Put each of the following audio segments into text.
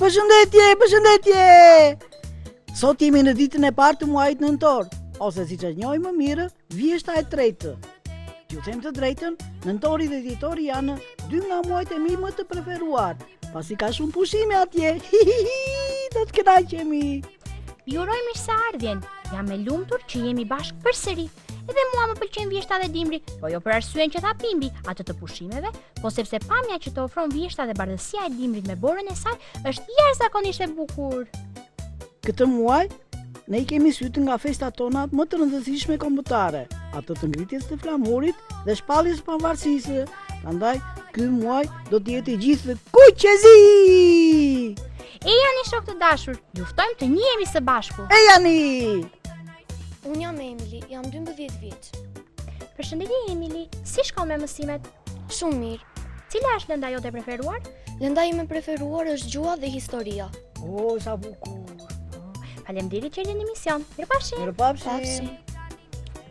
Përshëndetje! Sot jemi në ditën e parë të muajit nëntor, ose siç e njohim më mirë, vjeshta e tretë. Ju them të drejtën, nëntori dhe dhjetori janë dy nga muajt e mi më të preferuar, pasi ka shumë pushime atje. Do të kënaqemi. Ju uroj mirëseardhjen. Jam e lumtur që jemi bashkë përsëri. Edhe mua më pëlqen vjeshta dhe dimri, po jo për arsyen që tha Pimbi, atë të pushimeve, po sepse pamja që të ofron vjeshta dhe bardhësia e dimrit me borën e saj është jashtëzakonisht e bukur. Këtë muaj ne I kemi sytë nga festat tona më të rëndësishme kombëtare, ato të ngritjes të flamurit dhe shpalljes së pavarësisë. Prandaj ky muaj do të jetë I gjithë kuqezi! Ejani shok të dashur, ju ftojmë të njihemi së bashku. Ejani! Unë jam Emily, jam 12 vjeç. Përshëndetje Emily, si shkon me mësimet? Shumë mirë. Cila është lënda jote e preferuar? Lënda ime e preferuar është gjuha dhe historia. Oh, sa bukur! Faleminderit që jeni në emision. Mirupafshim. Mirupafshim.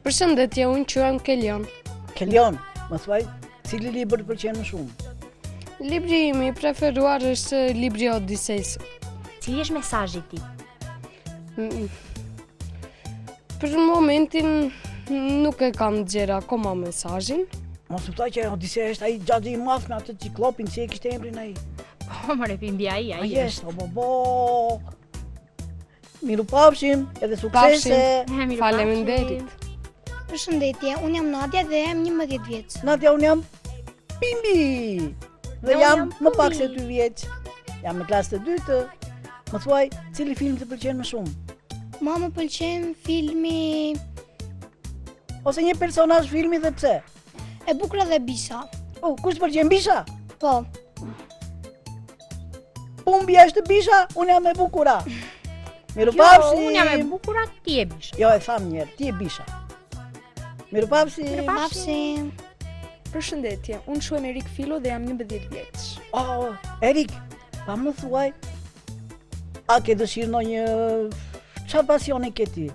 Përshëndetje, unë quhem Kelion. Kelion, më thuaj, cili libër të pëlqen më shumë? Libri im I preferuar është libri Odisejës. Cili është mesazhi I tij? Për momentin nuk e kam gjerë akoma mesazhin. Mos u thaj që Odiseja është ai xhaxhi I madh me atë ciklopin, si e kishte emrin ai. Po, more Pimbi ai është. Bo. Mirupafshim, edhe suksese. Faleminderit. Përshëndetje, unë jam Nadia dhe jam 11 vjeç. Nadia, unë jam Pimbi. Dhe jam më pak se 2 vjeç. Jam në klasë të dytë. Më thuaj, cili film të pëlqen më shumë? Mua më pëlqen filmi Ose një personazh filmi dhe pse? E Bukura dhe Bisha. Oh, kush të pëlqen Bisha? Po. Pumbi është Bisha, unë jam e Bukura. Mirupafshim. Jo, unë jam e Bukura, ti je Bisha. Jo, e tham një herë, ti je Bisha. Mirupafshim. Mirupafshim. Përshëndetje, unë quhem Erik Filo dhe jam 11 vjeç. Oh, Erik, pa më thuaj, a ke dëshirë ndonjë çfarë pasioni ke ti?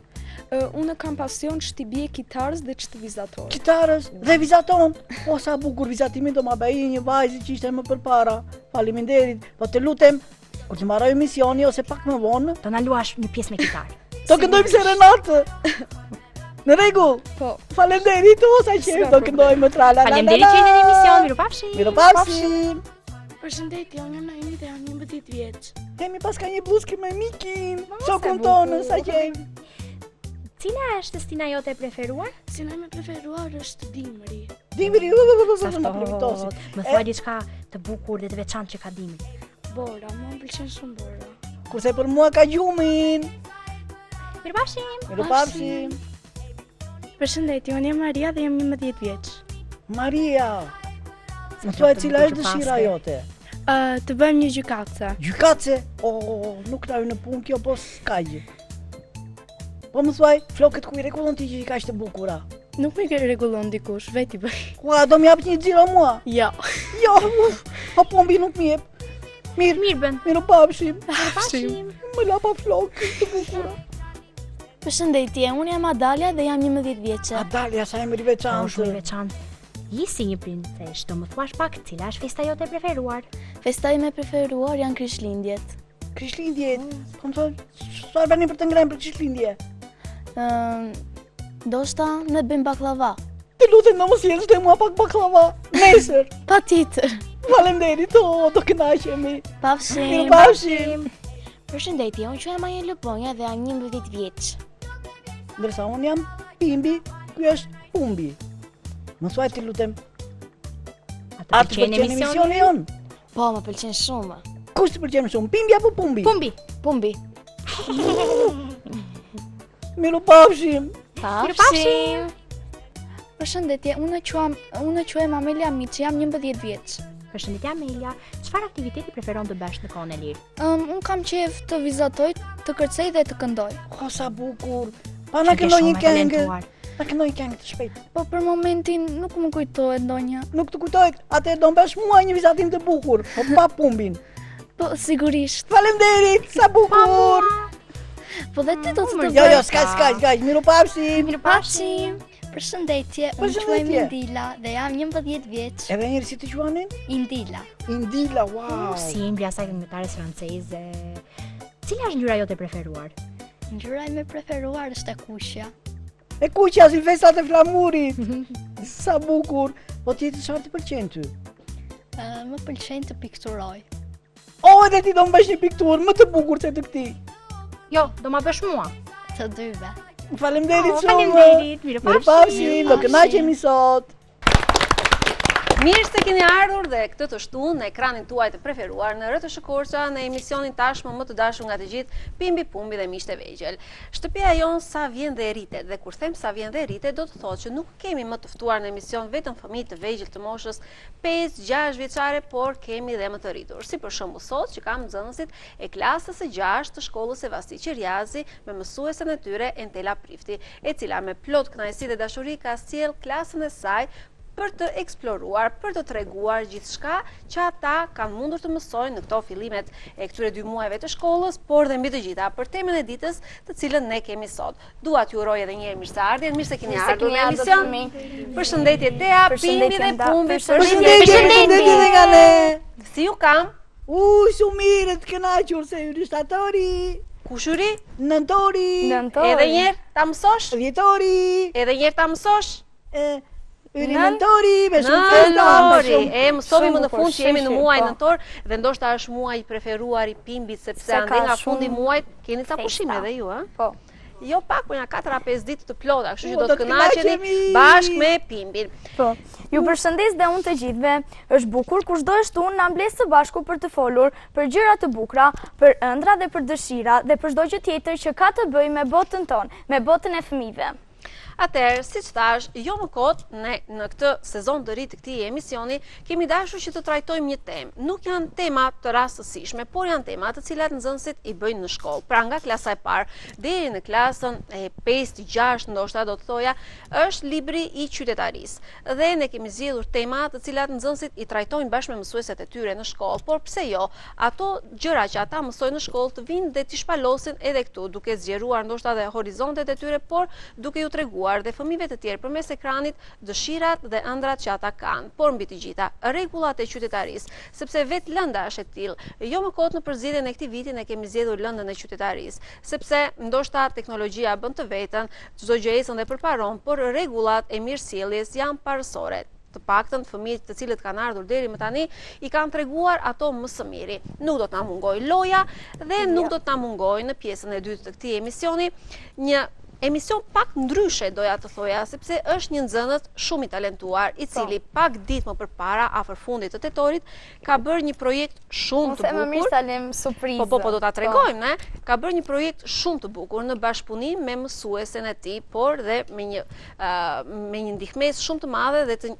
Unë kam pasion që t'i bie kitarës dhe që të vizator. Kitarës dhe vizaton. O, sa bukur vizatimin do ma bëj një vajzë që ishte më përpara. Faleminderit. Po të lutem, kur të mbaroj misioni ose pak më vonë, Do na luash një pjesë me kitarë. do këndojmë serenatë. Në rregull. Po. Faleminderit, o sa qejf do këndojmë trala. Faleminderit që jeni në emision. Mirupafshim. Mirupafshim. Përshëndetje, unë jam Naimi dhe jam 11 vjeç. Kemi pas ka një bluzë me Mikin. Shokun tonë, sa qejf. Cila është stina jote e preferuar? Stina ime preferuar është dimri. Dimri, Sa më privitosi. Më thuaj diçka të bukur dhe të veçantë që ka dimri. Bora, mua më pëlqen shumë bora. Kurse për mua ka gjumin. Mirupafshim. Mirupafshim. Përshëndetje, unë jam Maria dhe jam 11 vjeç. Maria. Më thuaj cila është dëshira jote? Të bëjmë një gjykatëse. Gjykatëse? Oh, nuk na në punë kjo, po s'ka gjë. Po më thuaj, flokët ku I rregullon ti që I kaq të bukura? Nuk më rregullon dikush, veti bëj. Kua, do më jap një xhiro mua? Jo. Jo, po Pumbi nuk më jep. Mirë bën. Mirupafshim. Mirupafshim. Më la pa flokë të bukura. Përshëndetje, unë jam Adalia dhe jam 11 vjeçe. Adalia, sa emri Shumë I veçantë. veçantë. I si një princesh, do më thuash pak cila është festa jote e preferuar? Festa ime e preferuar janë Krishtlindjet. Krishtlindjet. Po më thuaj, çfarë bani për të ngrënë për Krishtlindje? Ndoshta ne bëjmë baklava. Të lutem na mos jeni të mua pak baklava. Nesër. Patjetër. Faleminderit, do kënaqemi. Pafshim. Mirupafshim. Përshëndetje, unë quhem Maja Lëponja dhe jam 11 vjeç. Ndërsa unë jam Pimbi, ky është Pumbi. Më thuaj të lutem, A të pëlqen emisioni jon? Po, më pëlqen shumë. Kush të pëlqen më shumë, Pimbi apo Pumbi? Pumbi. Pumbi. Mirupafshim. Mirupafshim. Përshëndetje, unë quhem Amelia Miçi, jam 11 vjeç. Përshëndetje Amelia, çfarë aktiviteti preferon të bësh në kohën e lirë? Unë kam qejf të vizatoj, të kërcej dhe të këndoj. O, sa bukur. Pa na këndoj një këngë. Na këndoj një këngë të shpejt. Po për momentin nuk më kujtohet ndonjë. Nuk të kujtohet, atëherë do mbash mua një vizatim të bukur, po pa Pumbin. Po sigurisht. Faleminderit, sa bukur. Po dhe ti do të Jo, s'ka, mirupafshim. Mirupafshim. Përshëndetje, unë Përshëndetje. quajmë Indila dhe jam 11 vjeç. Edhe njëri si të quanin? Indila. Indila, wow. Si imbri asaj këngëtares franceze. Cila është ngjyra jote e preferuar? Ngjyra ime e preferuar është e kuqja. E kuqja si festat e flamurit. Sa bukur. Po tjetër çfarë të pëlqen ty? Më pëlqen të pikturoj. O, edhe ti do më bësh një pikturë më të bukur se të këtij. Jo, do ma bësh mua. Të dyve. Faleminderit shumë. Faleminderit, mirëpafshim. Mirëpafshim, do kënaqemi sot. Mirë se keni ardhur dhe këtë të shtunë në ekranin tuaj të preferuar në Rë të Shëkorça në emisionin tashmë më të dashur nga të gjithë, Pimbi, Pumbi dhe Miqtë e Vegjël. Shtëpia jonë sa vjen dhe rritet, dhe kur them sa vjen dhe rritet, do të thotë që nuk kemi më të ftuar në emision vetëm fëmijë të vegjël të moshës 5-6 vjeçare, por kemi dhe më të rritur. Si për shembull sot që kam nxënësit e klasës së 6 të shkollës Sevasti Qiriazi me mësuesen e tyre Entela Prifti, e cila me plot kënaqësi dhe dashuri ka sjell klasën e saj për të eksploruar, për të treguar gjithçka që ata kanë mundur të mësojnë në këto fillimet e këtyre 2 muajve të shkollës, por dhe mbi të gjitha për temën e ditës, të cilën ne kemi sot. Dua t'ju uroj edhe një herë mirëseardhjen, mirë se keni ardhur në emision. Përshëndetje Tea, Pimbi dhe Pumbi. Përshëndetje dhe nga ne. Si ju kam? Shumë mirë të kënaqur se yri shtatori, Kushuri? nëntori, Edhe një herë ta mësosh? dhjetori, Edhe një herë ta mësosh? yri nëntori, me shumë festa. Nëntori, mësovi më në fund që jemi në muaj nëntor dhe ndoshta është muaj i preferuar i Pimbit sepse ande nga fundi muajit keni ca pushime edhe ju, ëh? Po. Jo pak, po nga 4-5 ditë të plota, kështu që do të kënaqeni bashkë me Pimbin. Po. Ju përshëndes dhe unë të gjithëve. Është bukur kur çdo shtunë na mbledh së bashku për të folur për gjëra të bukura, për ëndra dhe për dëshira dhe për çdo gjë tjetër që ka të bëjë me botën tonë, me botën e fëmijëve. Atëherë, siç thash, jo më kot, ne në këtë sezon të ri të këtij emisioni kemi dashur që të trajtojmë një temë. Nuk janë tema të rastësishme, por janë tema të cilat nxënësit i bëjnë në shkollë. Pra nga klasa e parë deri në klasën e 5-6, ndoshta do të thoja, është libri i qytetarisë. Dhe ne kemi zgjedhur tema të cilat nxënësit i trajtojnë bashkë me mësueset e tyre në shkollë, por pse jo? Ato gjëra që ata mësojnë në shkollë të vinë dhe t'i shpalosin edhe këtu, duke zgjeruar ndoshta edhe horizontet e tyre, por duke ju treguar dhe fëmijëve të tjerë përmes ekranit dëshirat dhe ëndrat që ata kanë, por mbi të gjitha rregullat e qytetarisë, sepse vetë lënda është e tillë. Jo më kot në përzierjen e këtij viti ne kemi zgjedhur lëndën e qytetarisë, sepse ndoshta teknologjia bën të vetën, çdo gjë ecën dhe përparon, por rregullat e mirësjelljes janë parësore. Të paktën fëmijët të cilët kanë ardhur deri më tani i kanë treguar ato më së miri. Nuk do të na mungojë loja dhe nuk do të na mungojë në pjesën e dytë të këtij emisioni një emision pak ndryshe doja të thoja, sepse është një nxënës shumë i talentuar, i cili pak ditë më përpara, afër fundit të tetorit, ka bërë një projekt shumë të bukur. Më mirë sa lëm surprizë. Po do ta tregojmë, ne? Ka bërë një projekt shumë të bukur në bashkëpunim me mësuesen e tij, por dhe me një ndihmës shumë të madhe dhe të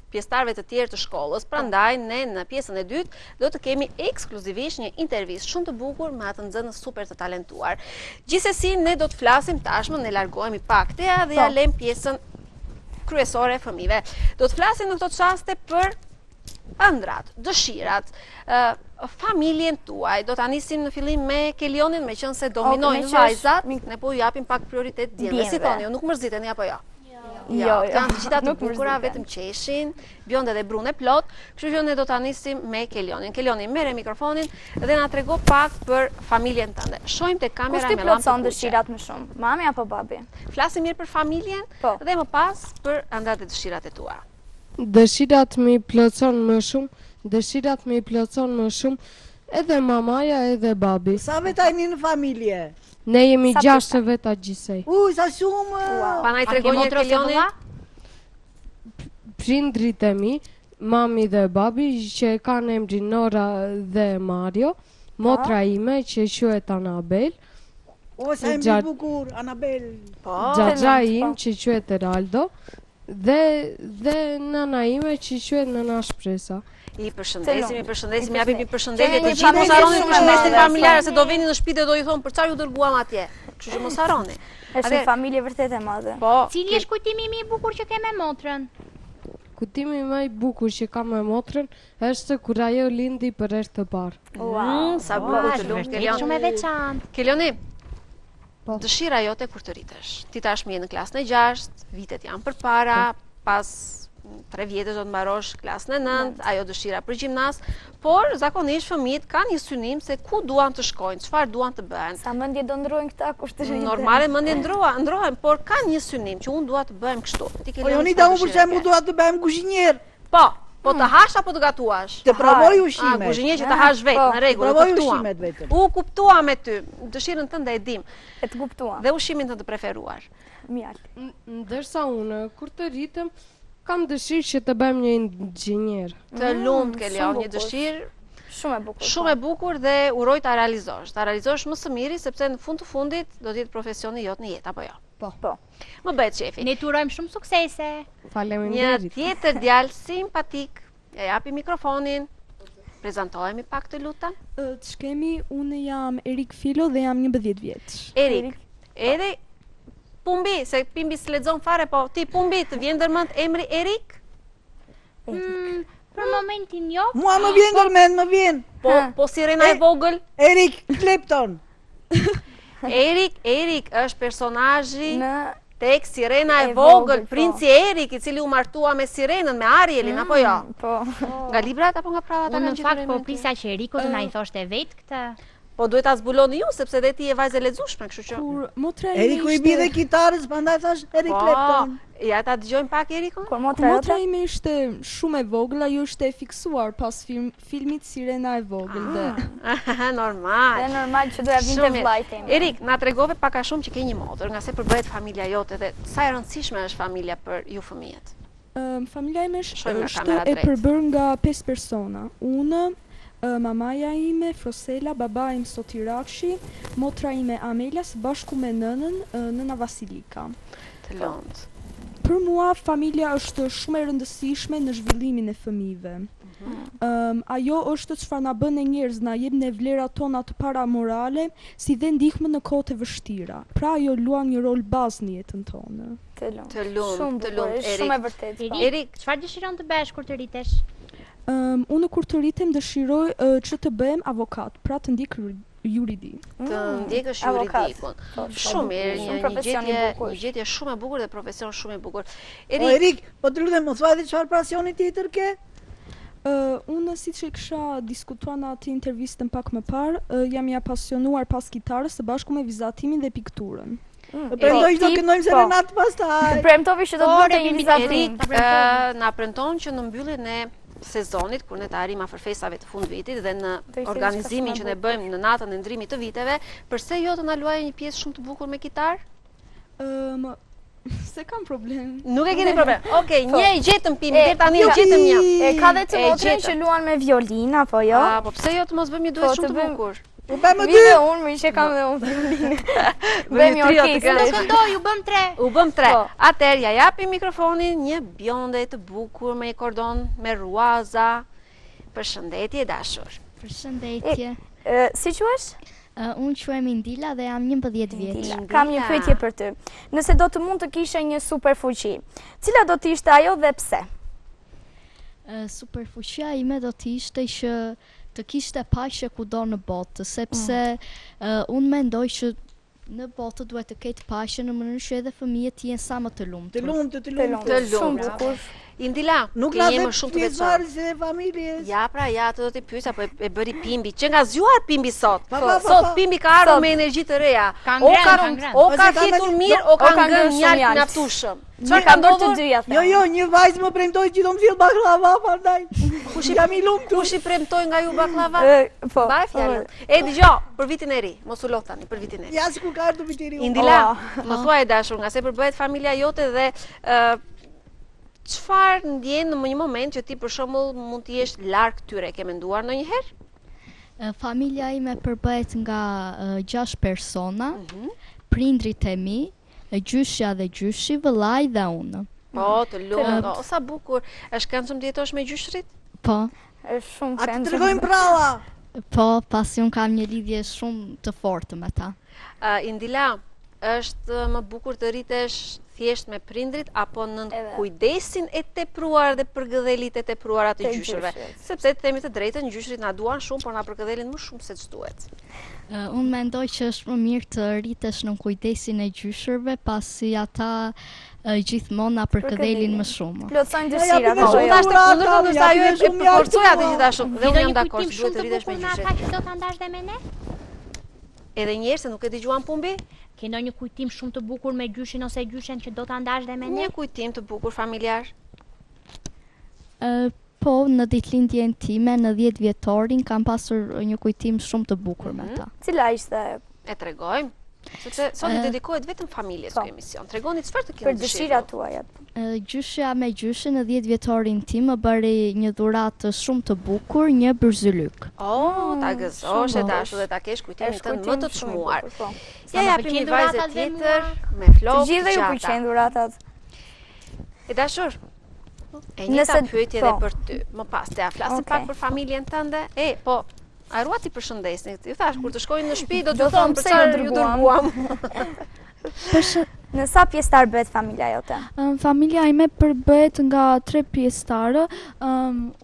pjesëtarëve të tjerë të shkollës. Prandaj ne në pjesën e dytë do të kemi ekskluzivisht një intervistë shumë të bukur me atë nxënës super të talentuar. Gjithsesi ne do të flasim tashmë, ne largohemi pak Tea dhe ja lëm pjesën kryesore e fëmijëve. Do të flasim në këto çaste për ëndrat, dëshirat, familjen tuaj. Do ta nisim në fillim me Kelionin, meqense dominojnë vajzat, ne po ju japim pak prioritet djemve. Si thoni, nuk mërziteni apo jo? Jo, janë të gjitha të bukura, vetëm qeshin, bjonde dhe brune plot, kështu që ne do ta nisim me Kelionin. Kelionin, merre mikrofonin dhe na trego pak për familjen tënde. Shohim te kamera me llampë. Kush ti plotson dëshirat më shumë, mami apo babi? Flasim mirë për familjen dhe më pas për ëndrat dhe dëshirat e tua. Dëshirat më i plotson më shumë edhe mamaja edhe babi. Sa vetajni në familje? Ne jemi 6 veta gjithsej. Sa shumë! Pa na i tregonje Kelioni? Prindrit e mi, mami dhe babi, që kanë emrin Nora dhe Mario, motra ime që quhet Anabel. Sa emri bukur, Anabel. Xhaxha im që quhet Eraldo dhe nëna ime që quhet Nëna Shpresa. I përshëndesim, japim një përshëndetje të gjithë, mos harroni përshëndetjen familjare se do vini në shtëpi dhe do ju thonë për çfarë ju dërguam atje. Kështu që mos harroni. Është një familje vërtet e madhe. Po. Cili është kujtimi më i bukur që ke me motrën? Kujtimi më i bukur që kam me motrën është kur ajo lindi për herë të parë. Sa bukur të lumtur Kelioni. Shumë e veçantë. Kelioni, Dëshira jote kur të rritesh. Ti tashmë je në klasën e 6, vitet janë përpara, pas 3 vjetësh do të mbarosh klasën e 9, ajo dëshira për gjimnaz, por zakonisht fëmijët kanë një synim se ku duan të shkojnë, çfarë duan të bëjnë. Sa mendje do ndrojnë këta kur të rriten? Normale mendje ndrohen, por kanë një synim që unë dua të bëjmë kështu. Po Jonida, unë për shembull dua të bëjmë kuzhinier. Po të hash apo të gatuash? Të provoj ushimet. Kuzhinier që të hash vetë, në rregull, provoj ushimet vetëm. U kuptua me ty, dëshirën tënde e dim. E të kuptuam. Dhe ushimin tënd të preferuar. Mjalt. Ndërsa unë, kur të rritem, kam dëshirë që të bëjmë një inxhinier. Të lumt ke Leon, një dëshirë shumë e bukur. Shumë e bukur dhe uroj ta realizosh. Ta realizosh më së miri sepse në fund të fundit do të jetë profesioni jot në jetë apo jo. Po. Më bëhet shefi. Ne të urojmë shumë suksese. Faleminderit. Një tjetër djalë simpatik. Ja japi mikrofonin. Prezantohemi pak të lutem. Të shkemi, unë jam Erik Filo dhe jam 11 vjeç. Erik, Pumbi, se Pimbi s'lexon fare, po ti Pumbi, të vjen ndërmend emri Erik? Për momentin jo. Mua më vjen ndërmend, më vjen. Po sirena e vogël? Erik Clapton. Erik është personazhi tek Sirena e vogël, princi Erik, i cili u martua me Sirenën, me Arielin, apo jo? Po. Nga librat apo nga pravat? Unë në fakt po prisa që Eriku të na i thoshte vetë këtë. Po duhet ta zbuloni ju, sepse dhe ti je vajzë e lexueshme, kështu që. Kur motra ime Eriku i bie dhe kitarës, prandaj thash Erik Clapton. Ja ta dëgjojmë pak Erikun? Kur motra ime ishte shumë e vogël, ajo ishte e fiksuar pas filmit Sirena e vogël dhe. Normal. Dhe normal që doja vinte vllajti. Erik, na tregove pak a shumë që ke një motër, nga se përbëhet familja jote dhe sa e rëndësishme është familja për ju fëmijët? Familja ime është e përbërë nga 5 persona. Unë, mamaja ime, Frosela, baba im Sotirakshi, motra ime Amelia, së bashku me nëna Vasilika. Të lumtë. Për mua, familja është shumë e rëndësishme në zhvillimin e fëmijëve. Ajo është çfarë na bën ne njerëz, na jep ne vlerat tona të paramorale, si dhe ndihmë në kohët e vështira. Pra ajo luan një rol bazë në jetën tonë. Të lumt, Erik. Shumë e vërtetë. Erik, çfarë dëshiron të bësh kur të rritesh? Unë kur të rritem dëshiroj që të bëhem avokat, pra të ndjek juridi. Të ndjekësh juridikun. Shumë mirë, një gjetje shumë e bukur dhe profesion shumë i bukur. Erik, po të lutem, mos thuaj çfarë pasioni tjetër ke? Unë siç e kisha diskutuar në atë intervistën pak më parë, jam i apasionuar pas kitarës së bashku me vizatimin dhe pikturën. Premtoj që do këndojmë serenat pastaj. Premtovi që do të bëte një vizatim. Na premton që në mbylljen e sezonit, kur ne të arrim afër festave të fund vitit dhe në organizimin që ne bëjmë në natën e ndrimit të viteve, përse jo të na luajë një pjesë shumë të bukur me kitar? Se kam problem. Nuk e keni problem. Okej, një i gjetëm Pimi, deri tani i gjetëm një. E ka dhe të motrën që luan me violin apo jo? Po pse jo të mos bëjmë një duet shumë të bukur? U bëjmë dy. Dhe unë më ishe kam dhe unë violin. Bëjmë një orkestrë. Unë këndoj, u bëm 3. U bëm 3. Atëherë ja japi mikrofonin një bjonde të bukur me një kordon me ruaza. Përshëndetje dashur. Përshëndetje. Si quhesh? Unë quhem Indila dhe jam 11 vjeç. Kam një pyetje për ty. Nëse do të mund të kishe një superfuqi, cila do të ishte ajo dhe pse? Superfuqia ime do të ishte që të kishte paqe kudo në botë, sepse unë mendoj që në botë duhet të ketë paqe në mënyrë që edhe fëmijët të jenë sa më të lumtur. Të lumtur. Shumë bukur. Indila, nuk na jemi shumë të veçantë se familjes. Ja, pra ja, të do të pyes apo e bëri Pimbi, që nga zgjuar Pimbi sot. Sot Pimbi ka ardhur me energji të reja. O ka fitur mirë, o ka ngërë mjaltë mjaftueshëm. Çfarë ka ndodhur të dyja? Jo, një vajzë më premtoi që do më sjell baklava, prandaj. Jam i lumtur. Kush i premtoi nga ju baklava? Po. Mbaj fjalën. Dëgjoj, për vitin e ri, mos u lot tani, për vitin e ri. Ja, sikur ka ardhur viti i ri. Indila, më thuaj dashur, nga se përbëhet familja jote dhe çfarë ndjen në një moment që ti për shembull mund të jesh larg tyre, ke menduar ndonjëherë? Familja ime përbëhet nga 6 persona, prindrit e mi, gjyshja dhe gjyshi, vëllai dhe unë. Po, të lumt, sa bukur. Është këndshëm të jetosh me gjyshrit? Po. Është shumë këndshëm. A të tregojmë prava? Po, pasi unë kam një lidhje shumë të fortë me ta. Indila, është më bukur të rritesh thjesht me prindrit apo në kujdesin e tepruar dhe përgëdhelit e tepruara të gjyshërve. Sepse të themi të drejtën, gjyshrit na duan shumë, por na përgëdhelin më shumë se ç'duhet. Unë mendoj që është më mirë të rritesh në kujdesin e gjyshërve, pasi ata gjithmonë na përkëdhelin më shumë. Plotësojnë dëshirat. Ndërsa ajo e përforcoja të gjithashtu. Dhe unë jam dakord, duhet të rritesh me gjyshrin. Ata që do ta ndash dhe me ne? Edhe një herë se nuk e dëgjuan Pumbi? Ke ndonjë kujtim shumë të bukur me gjyshin ose gjyshen që do ta ndash dhe me ne? Një kujtim të bukur familjar. Po, në ditëlindjen time, në 10 vjetorin, kam pasur një kujtim shumë të bukur me ta. Cila ishte? E tregojmë. Sepse sot i dedikohet vetëm familjes ky emision. Tregoni çfarë të keni për dëshirat tuaja. Gjyshja me gjyshin në 10 vjetorin tim më bëri një dhuratë shumë të bukur, një bërzylyk. Ta gëzosh e dashur dhe ta kesh kujtimin tënd më të çmuar. Ja japim një vajzë tjetër me flokë. Të gjithë ju pëlqejnë dhuratat. E dashur. E njëta pyetje edhe për ty. Më pas te flasim pak për familjen tënde. Po, a ruat i përshëndesni? Ju thash kur të shkojnë në shtëpi do të thonë pse ju dërguam. Në sa pjesëtar bëhet familja jote? Familja ime përbëhet nga 3 pjesëtarë,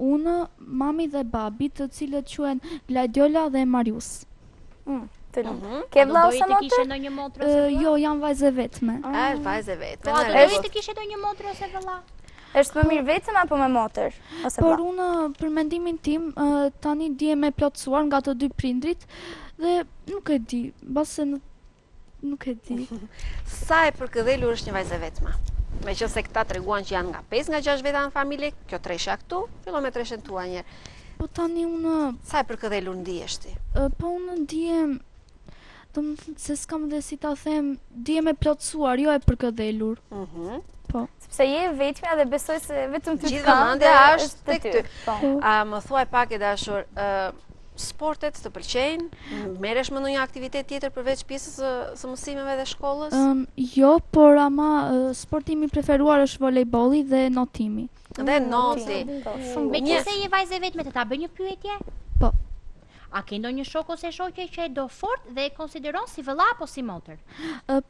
unë, mami dhe babi, të cilët quhen Gladiola dhe Marius. Ke vëlla ose motër? Kishe ndonjë motër ose vëlla? Jo, jam vajzë vetme. Është vajzë vetme. Po atë dojë të kishe ndonjë motër ose vëlla? Është më mirë vetëm apo me motër? Por unë, për mendimin tim, tani dihem e plotësuar nga të dy prindrit dhe nuk e di, base nuk e di. Sa e përkëdhelur është një vajzë vetme? Meqense këta treguan që janë nga 5 nga 6 veta në familje, kjo treshja këtu, fillon me treshën tuaj një. Po tani unë... Sa e përkëdhelur ndihesh ti? Po unë ndihem, se s'kam dhe si ta them, ndihem e plotësuar, jo e përkëdhelur. Po. Sepse je vetmja dhe besoj se vetëm ty të kanë dhe është tek ty. Më thuaj pak e dashur, sportet të pëlqejnë? Merresh me ndonjë aktivitet tjetër përveç pjesës së mësimeve dhe shkollës? Jo, por ama sporti im i preferuar është volejbolli dhe notimi. Dhe noti. Meqense je vajzë vetme, të ta bëj një pyetje? Po. A ke ndonjë shok ose shoqe që e do fort dhe e konsideron si vëlla apo si motër?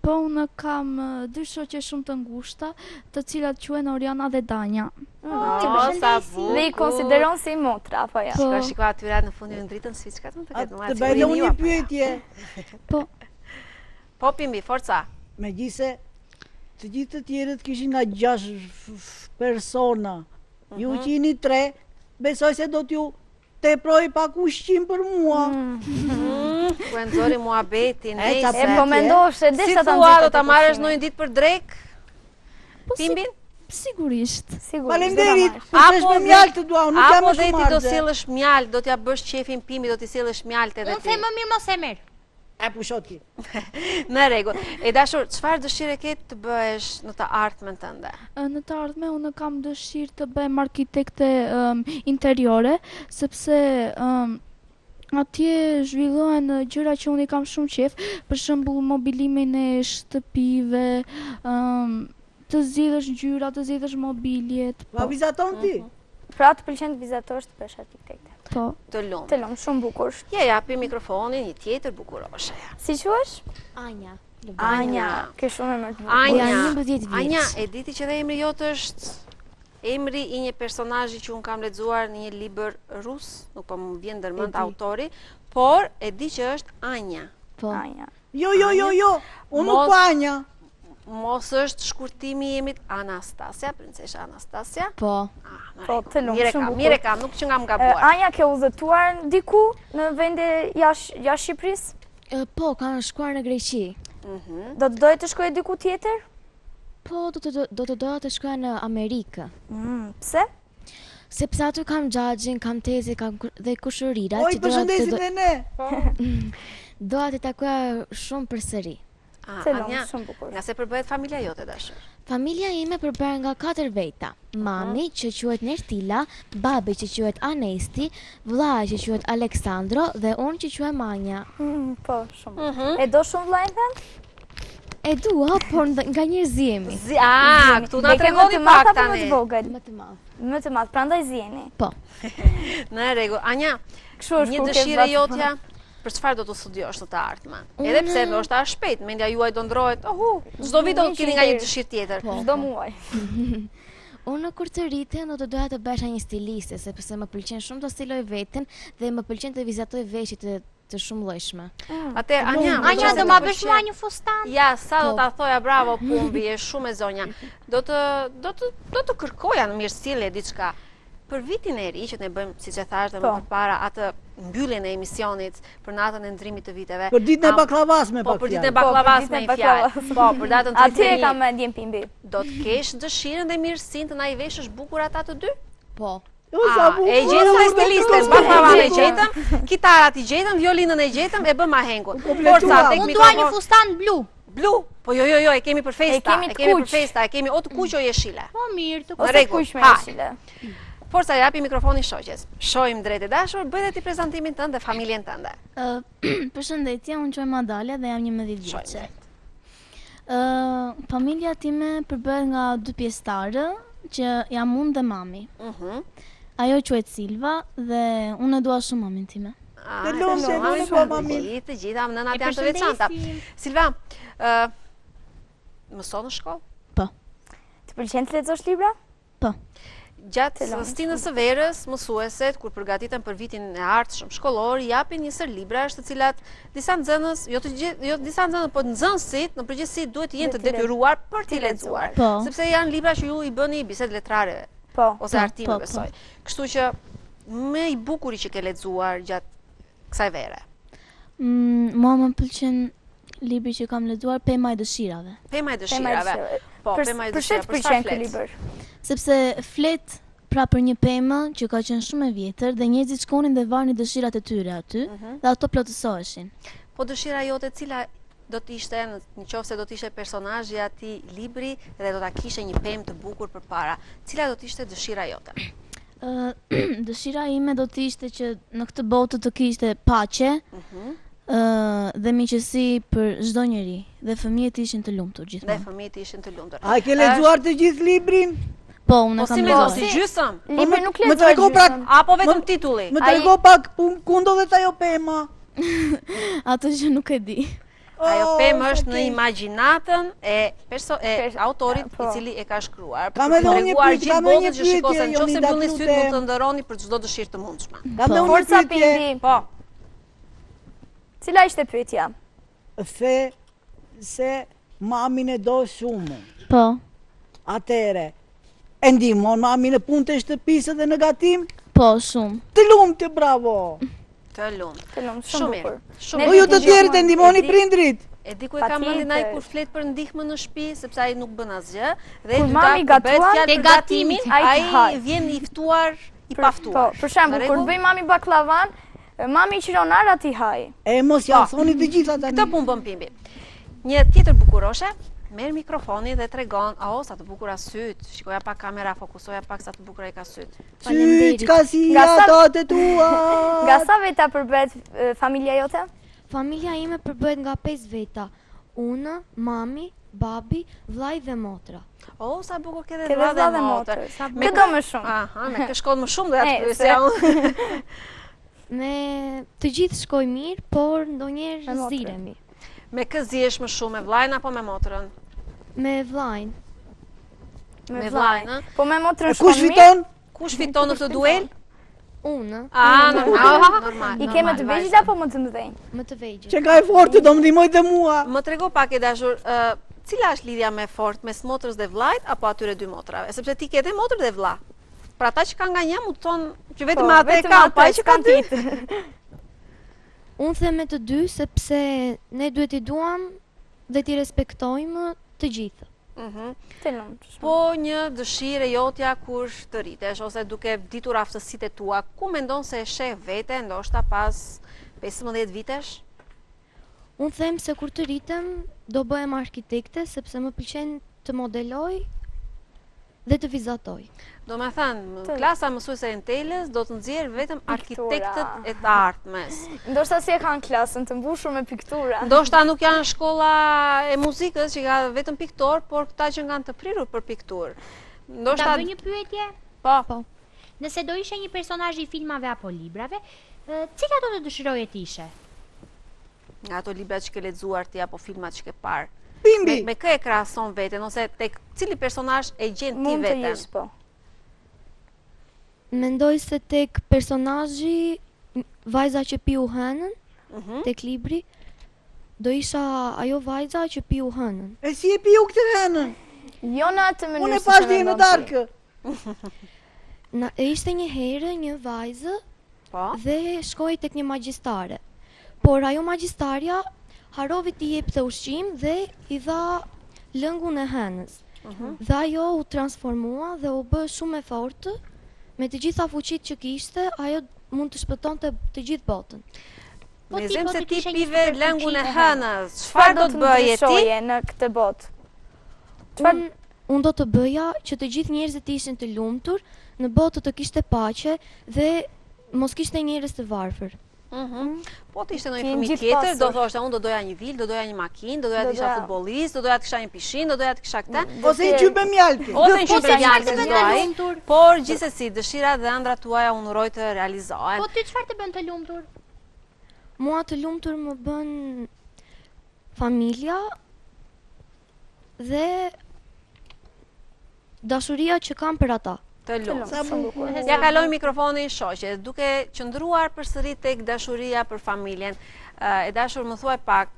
Po unë kam 2 shoqe shumë të ngushta, të cilat quhen Oriana dhe Danja. Sa bukur. Dhe i konsideron si motra apo jo? Shiko atyra në fundin dritën si çka të ketë më atë. Të bëjë unë një pyetje. Po. Po Pimbi, forca. Megjithëse të gjithë të tjerët kishin nga 6 persona. Ju që jeni 3, besoj se do t'ju teproj pak ushqim për mua. Ku e nxori muhabetin. Po mendosh se desha ta nxjerrë. Si thua, do ta marrësh ndonjë ditë për drek? Pimbin? Sigurisht. Faleminderit. Apo mjaltë të dua, nuk jam më shumë. Apo dhe ti do sjellësh mjaltë, do t'ja bësh qefin Pimbi, do t'i sjellësh mjaltë edhe ti. Unë them më mirë mos e merr. E pushot ki. Në rregull. E dashur, çfarë dëshire ke të bëhesh në të ardhmen tënde? Në të ardhmen unë kam dëshirë të bëhem arkitekte interiore, sepse atje zhvillohen gjëra që unë i kam shumë qef, për shembull mobilimin e shtëpive, të zgjidhësh ngjyra, të zgjidhësh mobiljet. Pa vizaton ti? Pra të pëlqen të vizatosh të bësh arkitekte. Po. Të lumë. Të lumë, shumë bukur. Ja japi mikrofonin një tjetër bukuroshe. Si quhesh? Anja. Anja. Ke shumë emër të bukur. Anja, e diti që dhe emri jotë është emri i një personazhi që unë kam lexuar në një libër rus, nuk po më vjen ndërmend autori, por e di që është Anja. Po. Anja. Jo, unë nuk po Anja. Mos është shkurtimi i emrit Anastasia, princesha Anastasia? Po. Po, të lumë, shumë bukur. Mire kam, nuk që nga më gabuar. Anja, ke udhëtuar diku në vende jashtë Shqipërisë? Po, kam shkuar në Greqi. Do të doje të shkoje diku tjetër? Po, do të doja të shkoja në Amerikë. Pse? Sepse aty kam xhaxhin, kam tezi, kam dhe kushërirat. Oj, përshëndesim me ne. Doja të takoja shumë përsëri. Anja, nga se përbëhet familja jote dashur? Familja ime përbëhet nga 4 veta. Mami që quhet Nertila, babi që quhet Anesti, vllai që quhet Aleksandro dhe unë që quhem Anja. Po, shumë. E do shumë vllajën tënd? E dua, por nga njerë zjemi. Këtu na tregoni pak tani. Më të vogël? Më të madh. Më të madh, prandaj zjeni. Po. Në rregull. Anja, një dëshirë jotja? për çfarë do të studiosh në të ardhmen? Edhe pse ndoshta është shpejt, mendja juaj do ndrohet, çdo vit do keni nga një dëshirë tjetër. Çdo muaj. Unë kur të rritem do të doja të bëhesha një stiliste, sepse më pëlqen shumë të stiloj veten dhe më pëlqen të vizatoj veshje të shumë llojshme. Anja do ma bësh mua një fustan? Ja, sa do ta thoja bravo Pumbi, je shumë e zonja. Do të kërkoja në mirësile diçka. Për vitin e ri që ne bëjmë, siç e thash dhe më përpara, atë mbylljen e emisionit për natën e ndrimit të viteve. Për ditën e baklavas me pak fjalë. Po, për ditën e baklavas me fjalë. Po, për datën 31. Atje kam ndjen Pimbi. Do të kesh dëshirën dhe mirësinë të na i veshësh bukur ata të dy? Po. E gjetëm ai stilisten, baklavan e gjetëm, kitarat i gjetëm, violinën e gjetëm, e bëm ahengun. Forca tek Unë dua një fustan blu. Blu? Po jo, e kemi për festa, e kemi o të kuq o jeshile. Po mirë, të Ose kuq me jeshile. Forca, japi mikrofonin shoqes. Shohim drejt e dashur, bëj dhe ti prezantimin tënd dhe familjen tënde. Përshëndetje, unë quaj Madalja dhe jam 11 vjeçe. Familja time përbëhet nga 2 pjesëtarë, që jam unë dhe mami. Ajo quhet Silva dhe unë e dua shumë mamin time. Të lumtur, të gjitha nënat janë të veçanta. Silva, mëson në shkollë? Po. Të pëlqen të lexosh libra? Po. Gjatë stinës së verës, mësueset, kur përgatiten për vitin e ardhshëm shkollor, japin një sër librash të cilat disa nxënës, disa nxënës, po nxënësit në përgjithësi duhet të jenë të detyruar për t'i lexuar, sepse janë libra që ju i bëni bisedë letrare ose artime, besoj. Kështu që më i bukuri që ke lexuar gjatë kësaj vere. Mua më pëlqen libri që kam lexuar, Pema e dëshirave. Pema e dëshirave. Po, Pema e dëshirave. Për çfarë ky libër? Sepse flet pra për një pemë që ka qenë shumë e vjetër dhe njerëzit shkonin dhe varnin dëshirat e tyre aty dhe ato plotësoheshin. Po dëshira jote cila do të ishte, nëse do të ishte personazhi i atij libri dhe do ta kishe një pemë të bukur përpara, cila do të ishte dëshira jote? Dëshira ime do të ishte që në këtë botë të kishte paqe dhe miqësi për çdo njeri dhe fëmijët ishin të lumtur gjithmonë. A ke lexuar të gjithë librin? Po, unë kam lexuar si gjysëm. Libri nuk lexohet apo vetëm titulli? Më trego pak ku ndodhet ajo pema. Ato që nuk e di. Ajo pemë është në imagjinatën e autorit i cili e ka shkruar. Kam edhe unë një pyetje, gjithë botën që shikosen, nëse mbyllni syt mund të ndërroni për çdo dëshirë të mundshme. Kam edhe unë një pyetje. Po. Cila ishte pyetja? Se mamin e do shumë. Po. Atëre, e ndihmon mamin në punë të shtëpisë dhe në gatim? Po, shumë. Të lumtë, bravo. Të lumtë, shumë bukur. Po ju të tjerët e ndihmoni prindrit? E di ku e ka mendin ai kur flet për ndihmën në shtëpi, sepse ai nuk bën asgjë dhe kur mami gatuan te gatimin, ai vjen i ftuar, i paftuar. Po, për shembull, kur bëj mami baklavan, mami qironar ati haj. Emocion, thoni të gjitha tani. Këtë punë bën Pimbi. Një tjetër bukuroshe, merr mikrofonin dhe tregon, sa të bukura syt. Shikoja pak kamera, fokusoja pak sa të bukura i ka syt. Syt ka si ato të tua. Nga sa veta përbëhet familja jote? Familja ime përbëhet nga 5 veta. Unë, mami, babi, vllai dhe motra. Sa bukur ke dhe vlla dhe motër. Me do më shumë. Me kë shkon më shumë dhe atë pyesja unë. Me të gjithë shkoj mirë, por ndonjëherë ziremi. Me kë zihesh më shumë, me vllajën apo me motrën? Me vllajën. Me vllajën, po me motrën shkon mirë. Kush fiton në këtë duel? Unë. Normal. I ke më të vegjël apo më të mëdhenj? Më të vegjël. Që ka e fortë do më ndihmoj dhe mua. Më trego pak e dashur, cila është lidhja më e fortë mes motrës dhe vllajt apo atyre dy motrave? Sepse ti ke edhe motër dhe vlla. Pra ata që kanë nga një mund të thonë që vetëm ata e kanë, pa që kanë dy. Unë them me të dy sepse ne duhet i duam dhe t'i respektojmë të gjithë. Po një dëshirë jotja kur të rritesh ose duke ditur aftësitë e tua, ku mendon se e sheh vete ndoshta pas 15 vitesh? Unë them se kur të rritem do bëhem arkitekte sepse më pëlqen të modeloj dhe të vizatoj. Do me thënë, klasa mësuese e Entelës do të nxjerrë vetëm arkitektët e të ardhmes. Ndoshta si e kanë klasën të mbushur me piktura. Ndoshta nuk janë shkolla e muzikës që ka vetëm piktor, por këta që kanë të prirur për pikturë. Ta bëj një pyetje? Po. Nëse do ishe një personazh i filmave apo librave, cila do të dëshiroje të ishe? Nga ato libra që ke lexuar ti apo filmat që ke parë. Bimbi. Me kë e krahason veten ose tek cili personazh e gjen ti Mund të veten? jesh, po. Mendoj se tek personazhi vajza që piu hënën, tek libri, do isha ajo vajza që piu hënën. E si e piu këtë hënën? Jo në atë mënyrë. Unë e pash dhe në darkë. E ishte një herë një vajzë dhe shkoi tek një magjistare. Por ajo magjistaria harovi t'i jepte ushqim dhe i dha lëngun e hënës. Dhe ajo u transformua dhe u bë shumë e fortë, me të gjitha fuqitë që kishte, ajo mund të shpëtonte të gjithë botën. Me zem se ti pive lëngun e hënës, çfarë do të bëje ti në këtë botë? Unë do të bëja që të gjithë njerëzit ishin të lumtur, në botë të kishte paqe dhe mos kishte njerëz të varfër. Po të ishte ndonjë fëmijë tjetër, do thoshte unë do doja një vilë, do doja një makinë, do doja të isha futbollist, do doja të kisha një pishinë, do doja të kisha këtë. Ose një qype mjalti. Ose një qype mjalti do ai. Por gjithsesi dëshirat dhe ëndrat tuaja unë uroj të realizohen. Po ti çfarë të bën të lumtur? Mua të lumtur më bën familja dhe dashuria që kam për ata. Të lumtur. Ja kaloj mikrofonin shoqe, duke qëndruar përsëri tek dashuria për familjen. E dashur më thuaj pak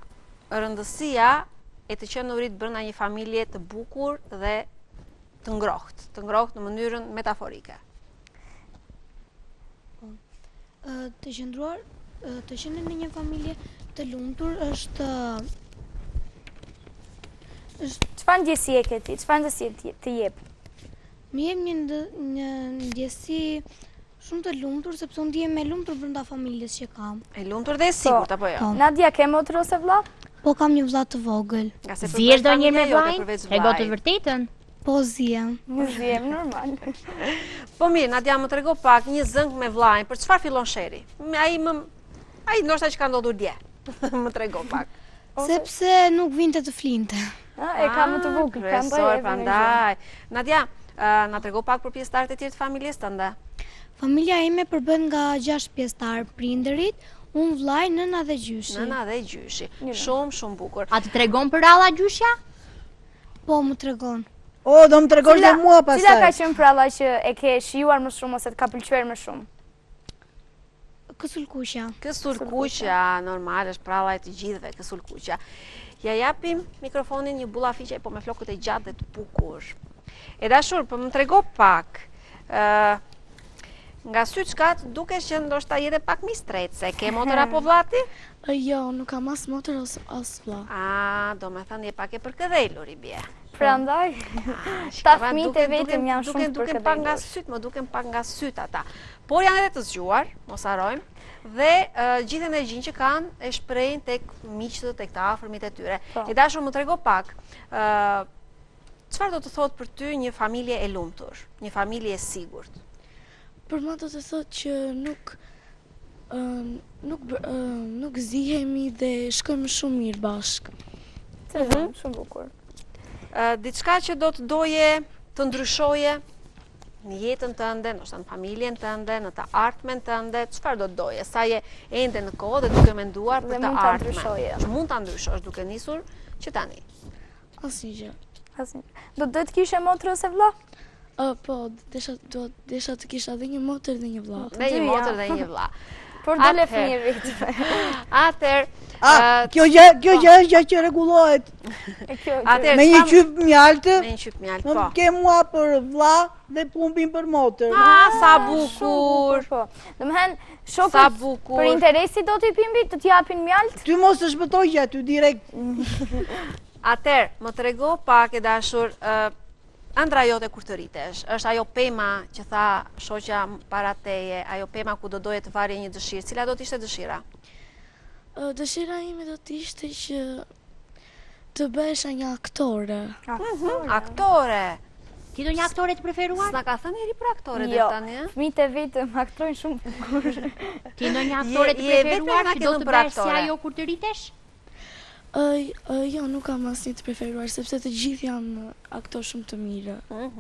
rëndësia e të qenurit brenda një familje të bukur dhe të ngrohtë në mënyrën metaforike. Të qëndruar, të qenë në një familje të lumtur është çfarë ndjesie ke ti? Çfarë ndjesie të jep? Më jep një ndjesi shumë të lumtur sepse unë ndihem e lumtur brenda familjes që kam. E lumtur dhe e sigurt apo jo? Nadia, ke motor ose vëlla? Po kam një vëlla të vogël. Zihesh ndonjëherë me vllajin? Trego të vërtetën? Po ziem. Ziem normal. Po mirë, Nadia më trego pak një zënk me vllajin, për çfarë fillon sheri? Ai ndoshta që ka ndodhur dje. Më trego pak. Sepse nuk vinte të flinte. E ka më të vogël, prandaj. Nadia, na trego pak për pjesëtarët e tjerë të familjes tënde. Familja ime përbën nga 6 pjesëtar, prindërit, unë vllai, nëna dhe gjyshi. Nëna dhe gjyshi. Shumë bukur. A të tregon për ralla gjyshja? Po, më tregon. O, do më tregosh dhe mua pastaj. Cila ka qenë pralla që e ke shijuar më shumë ose të ka pëlqyer më shumë? Kësulkuqja. Kësulkuqja, normal, është pralla e të gjithëve, kësulkuqja. Ja japim mikrofonin një bullafiqe, po me flokët e gjatë dhe të bukur. E dashur, po më trego pak. Nga sytë shkat, dukesh që ndoshta jete pak mistrece. Ke motor apo vllati? Jo, nuk kam as motor as vlla. Do me thënë je pak e përkëdhelur i bie. Prandaj, ta fëmijët e vetëm janë shumë përkëdhelur. Duken pak nga sytë ata. Por janë edhe të zgjuar, mos harrojmë, dhe gjithë energjinë që kanë e shprehin tek miqtë, tek të afërmit e tyre. E dashur më trego pak, çfarë do të thotë për ty një familje e lumtur, një familje e sigurt? Për mua do të thotë që nuk zihemi dhe shkojmë shumë mirë bashkë. Shumë bukur. Diçka që do të doje të ndryshoje në jetën tënde, ndoshta në familjen tënde, në të ardhmen tënde, çfarë do të doje? Sa je ende në kohë dhe duke menduar për të ardhmen. Që mund ta ndryshosh duke nisur që tani. Asnjë. Do të kishe motor ose vëlla? Po, desha të kisha dhe një motor dhe një vëlla. Dhe një motor dhe një vëlla. Por dole fëmijë rritme. Kjo gjë është gjë që rregullohet. Me një qyp mjaltë. Me një qyp mjaltë, po. Ke mua për vëlla dhe pumpin për motor. Sa bukur. Domethënë, shokët për interesi do t'i pimbi, të t'japin mjaltë? Ty mos të shpëtoj që aty direkt. Atëherë, më trego pak e dashur, ëndra jote kur të rritesh, është ajo pema që tha shoqja para teje, ajo pema ku do doje të varje një dëshirë, cila do t'ishte dëshira? Dëshira ime do t'ishte që të bëhesha një aktore. Aktore? Ti do një aktore të preferuar? S'na ka thënë njëri për aktore dhe tani? Jo, fëmijët e vetëm aktrojnë shumë bukur. Ti do një aktore të preferuar që do të bëhesh si ajo kur të rritesh? Jo, nuk kam asnjë të preferuar, sepse të gjithë janë aktorë shumë të mirë.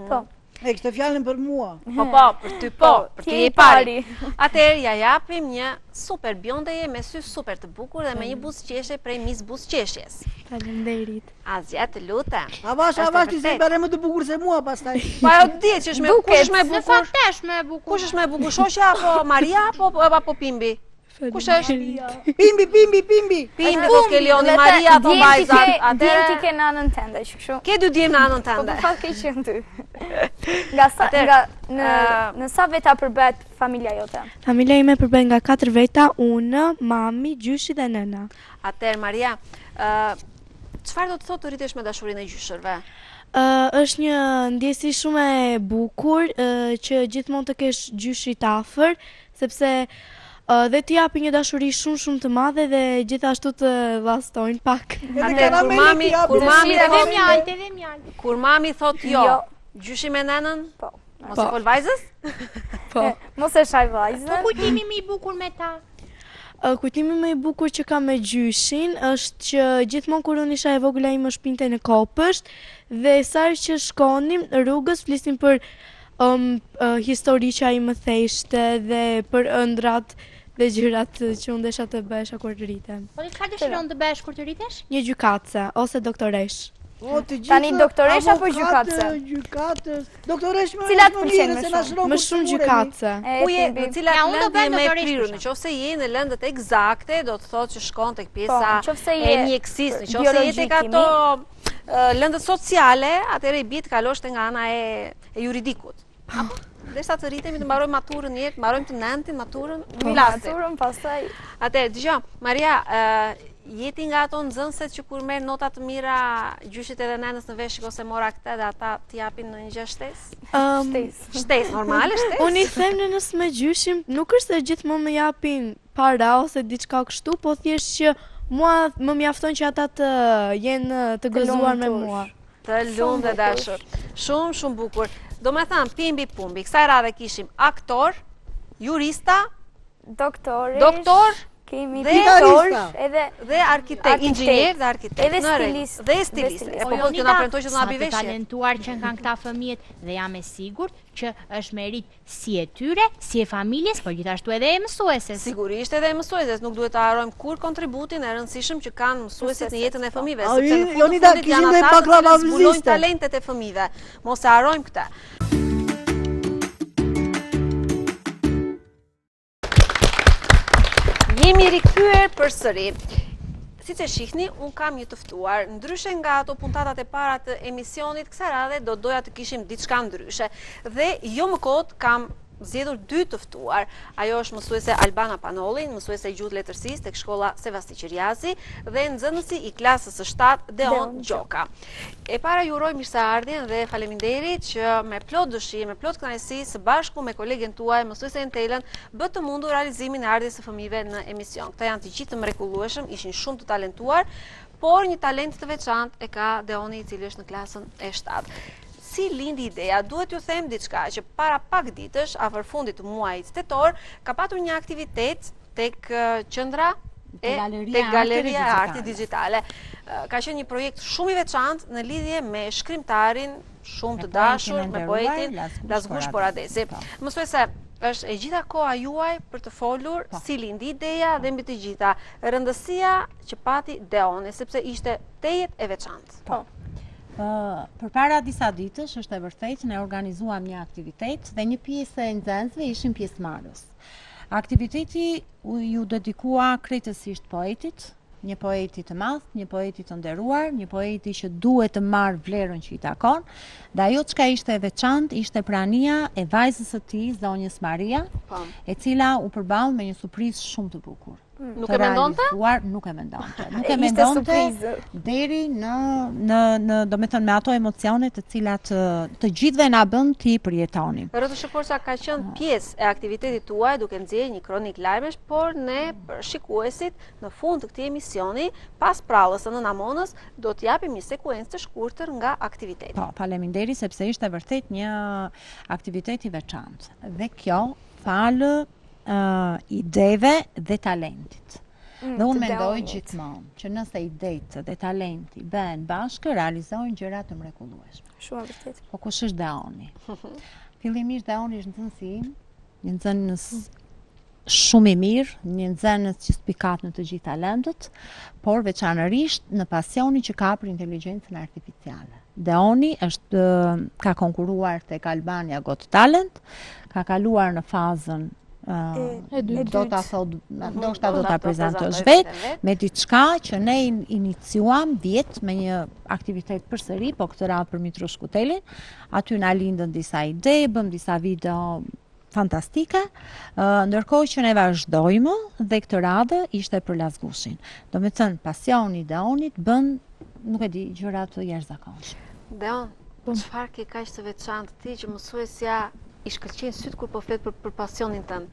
Po. E kështë fjallin për mua. Për ty për ty je pari. Atëherë ja japim një super bjondeje me sy super të bukur dhe me një buzëqeshje prej Miss Buzëqeshjes. Faleminderit. Asgjë, të lutem. Avash, ti se bare më të bukur se mua pastaj. Pa jo di që është kush është më bukur? Në fakt është më bukur. Kush është më bukur? Shoqja apo Maria apo Pimbi? Kush është? Pimbi. Pimbi do të Leoni, Maria apo vajza. Djem ti ke nanën tënde, kështu. Ke dy djem nanën tënde. Po fakt ke qenë ty. Në sa veta përbet familja jote? Familja ime përbet nga 4 veta, unë, mami, gjyshi dhe nëna. Atëherë Maria, çfarë do të thotë të rritesh me dashurinë e gjyshërve? Është një ndjesi shumë e bukur që gjithmonë të kesh gjyshit afër, sepse dhe t'i japi një dashuri shumë të madhe dhe gjithashtu të vlastojnë pak. Kur mami thot jo, gjyshi me nënën? Po. Mos e fol vajzës? Po. Mos e shaj vajzën. Po kujtimi më i bukur me ta? Kujtimi më i bukur që kam me gjyshin është që gjithmonë kur unë isha e vogla ime shpinte në kopësht dhe sarë që shkonim rrugës flisnim për histori që ai më theshte dhe për ëndrat dhe gjërat që unë desha të bëhesha kur të rritem. Po çfarë dëshiron të bëhesh kur të rritesh? Një gjykatëse ose doktoresh. Tani doktoresh apo gjykatëse? Gjykatës. Doktoresh më cilat pëlqen më shumë gjykatëse. Ku je, në cilat lëndë më e prirur? Nëse je në lëndët eksakte, do të thotë që shkon tek pjesa e mjekësisë, nëse je tek ato lëndët sociale, atëherë i bie të kalosh te nga ana e juridikut. Apo derisa të rritemi të mbarojmë maturën një herë, të mbarojmë të nëntin maturën, maturën pastaj. Atëherë, dëgjoj, Maria, jeti nga ato nxënëset që kur merr nota të mira, gjyshit edhe nënës në vesh ose mora këtë dhe ata t'i japin në një gjë shtesë? Shtesë, normale shtesë? Unë i them nënës me gjyshim, nuk është se gjithmonë më japin para ose diçka kështu, po thjesht që mua më mjafton që ata të jenë të gëzuar me mua. Të lumë dhe dashur. Shumë bukur. Do me thamë, pimbi pumbi, kësaj radhe kishim aktor, jurista, doktor, dhe arkitekt, inxhinier dhe arkitekt, edhe stilist. Dhe stilist. Po do të na premtoj që do na bëj veshje. Sa të talentuar që kanë këta fëmijët dhe jam e sigurt që është merit si e tyre, si e familjes, por gjithashtu edhe e mësueses. Sigurisht edhe e mësueses, nuk duhet të harrojmë kur kontributin e rëndësishëm që kanë mësuesit në jetën e fëmijëve, sepse në fundit janë ata që zbulojnë talentet e fëmijëve. Mos e harrojmë këtë. Jemi rikthyer përsëri. Siç e shihni, un kam një të ftuar, ndryshe nga ato puntatat e para të emisionit, kësaj radhe do doja të kishim diçka ndryshe. Dhe jo më kot kam zgjedhur 2 të ftuar. Ajo është mësuese Albana Panolli, mësuese e gjuhë letërsisë tek shkolla Sevasti Qiriazi dhe nxënësi i klasës së 7 Deon Gjoka. E para ju uroj mirëseardhjen dhe faleminderit që me plot dëshirë, me plot kënaqësi së bashku me kolegen tuaj, mësuesen Telën, bë të mundur realizimin e ardhjes së fëmijëve në emision. Këta janë të gjithë të mrekullueshëm, ishin shumë të talentuar, por një talent të veçantë e ka Deoni, i cili është në klasën e 7. Si lindi ideja? Duhet ju them diçka që para pak ditësh, afër fundit të muajit tetor, ka patur një aktivitet tek qendra tek Galeria e Artit Digjitale. Ka qenë një projekt shumë i veçantë në lidhje me shkrimtarin shumë të dashur, me poetin Lazgush Poradesi. Mësuese, është e gjitha koha juaj për të folur si lindi ideja dhe mbi të gjitha rëndësia që pati Deoni, sepse ishte tejet e veçantë. Për para disa ditësh, është e vërtet, ne organizuam një aktivitet dhe një pjesë e nxënësve ishin pjesëmarrës. Aktiviteti ju dedikua krejtësisht poetit, një poeti të madh, një poeti të nderuar, një poeti që duhet të marrë vlerën që i takon, dhe ajo çka ishte e veçantë ishte prania e vajzës së tij, zonjës Maria, e cila u përball me një surprizë shumë të bukur. Nuk e mendonte? Nuk e mendonte. Nuk e mendonte deri në do me thënë me ato emocione të cilat të gjithëve na bën ti përjetonim. Rrëtë Shëforca ka qenë pjesë e aktivitetit tuaj duke nxjerrë një kronik lajmesh, por ne për shikuesit në fund të këtij emisioni, pas prallës së Nëna Monës, do t'japim një sekuencë të shkurtër nga aktiviteti. Po, faleminderit sepse ishte vërtet një aktivitet i veçantë. Dhe kjo falë ideve dhe talentit. Dhe unë mendoj gjithmonë që nëse idetë dhe talenti bëhen bashkë, realizojnë gjëra të mrekullueshme. Shumë vërtet. Po kush është Deoni? Fillimisht Deoni është nxënësi im, një nxënës shumë i mirë, një nxënës që spikat në të gjithë talentet, por veçanërisht në pasionin që ka për inteligjencën artificiale. Deoni ka konkuruar tek Albania Got Talent, ka kaluar në fazën ndoshta do ta prezantosh vetë me diçka që ne iniciuam vjet me një aktivitet përsëri, po këtë radhë për Mitrush Kutelin. Aty na lindën disa ide, bëm disa video fantastike, ndërkohë që ne vazhdojmë dhe këtë radhë ishte për Lazgushin. Do me thënë, pasioni Deonit bën, nuk e di, gjëra të jashtëzakonshme. Deon, çfarë ke kaq të veçantë ti që mësuesja i shkëlqen syt kur po flet për pasionin tënd?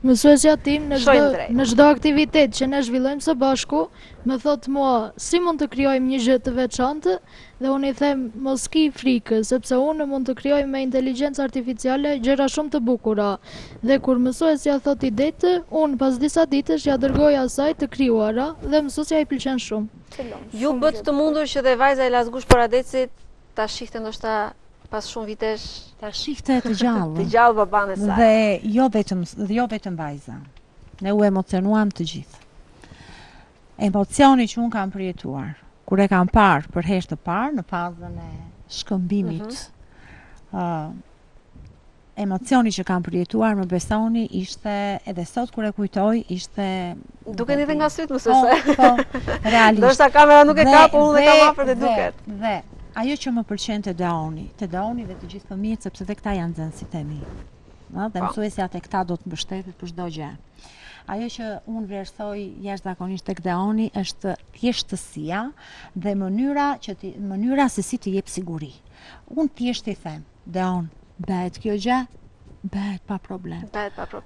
Mësuesja tim në çdo aktivitet që ne zhvillojmë së bashku, më thot mua si mund të krijojmë një gjë të veçantë dhe unë i them mos ki frikë, sepse unë mund të krijoj me inteligjencë artificiale gjëra shumë të bukura. Dhe kur mësuesja thot idetë, unë pas disa ditësh ja dërgoj asaj të krijuara dhe mësuesja i pëlqen shumë. Ju bët të mundur që dhe vajza e Lazgush Poradecit ta shihte ndoshta pas shumë vitesh, ta shihte të gjallë. Të gjallë baban e saj. Dhe jo vetëm vajza. Ne u emocionuam të gjithë. Emocioni që unë kam përjetuar, kur e kam parë për herë të parë në fazën e shkëmbimit. Emocioni që kam përjetuar, më besoni, ishte edhe sot kur e kujtoj, ishte duken edhe nga syt mësuese. Po, realisht. Ndoshta kamera nuk e ka, por unë e kam afër dhe duket. Dhe ajo që më pëlqen te Deoni dhe të gjithë fëmijët, sepse dhe këta janë nxënësit e mi. Dhe mësuesja te këta do të mbështetet për çdo gjë. Ajo që unë vlerësoj jashtëzakonisht tek Deoni është thjeshtësia dhe mënyra se si të jep siguri. Unë thjesht i them, Deon, bëhet kjo gjë, bëhet pa problem.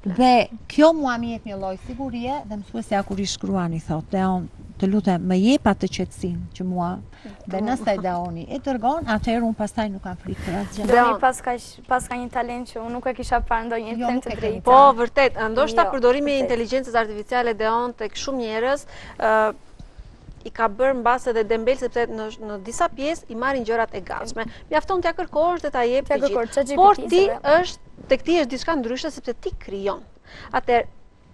Dhe kjo mua më jep një lloj sigurie dhe mësuesja kur i shkruan i thotë, Deon, të lutem, më jep atë qetësinë që mua, dhe nëse Deoni e dërgon, atëherë unë pastaj nuk kam frikë për asgjë. Deoni pas ka një talent që unë nuk e kisha parë ndonjë tem të drejtë. Po, vërtet, ndoshta përdorimi i inteligjencës artificiale Deon tek shumë njerëz i ka bërë mbase dhe dembel, sepse në disa pjesë i marrin gjërat e gatshme. Mjafton t'ja kërkosh dhe ta jep të gjithë. Por ti tek ti është diçka ndryshe sepse ti krijon. Atëherë,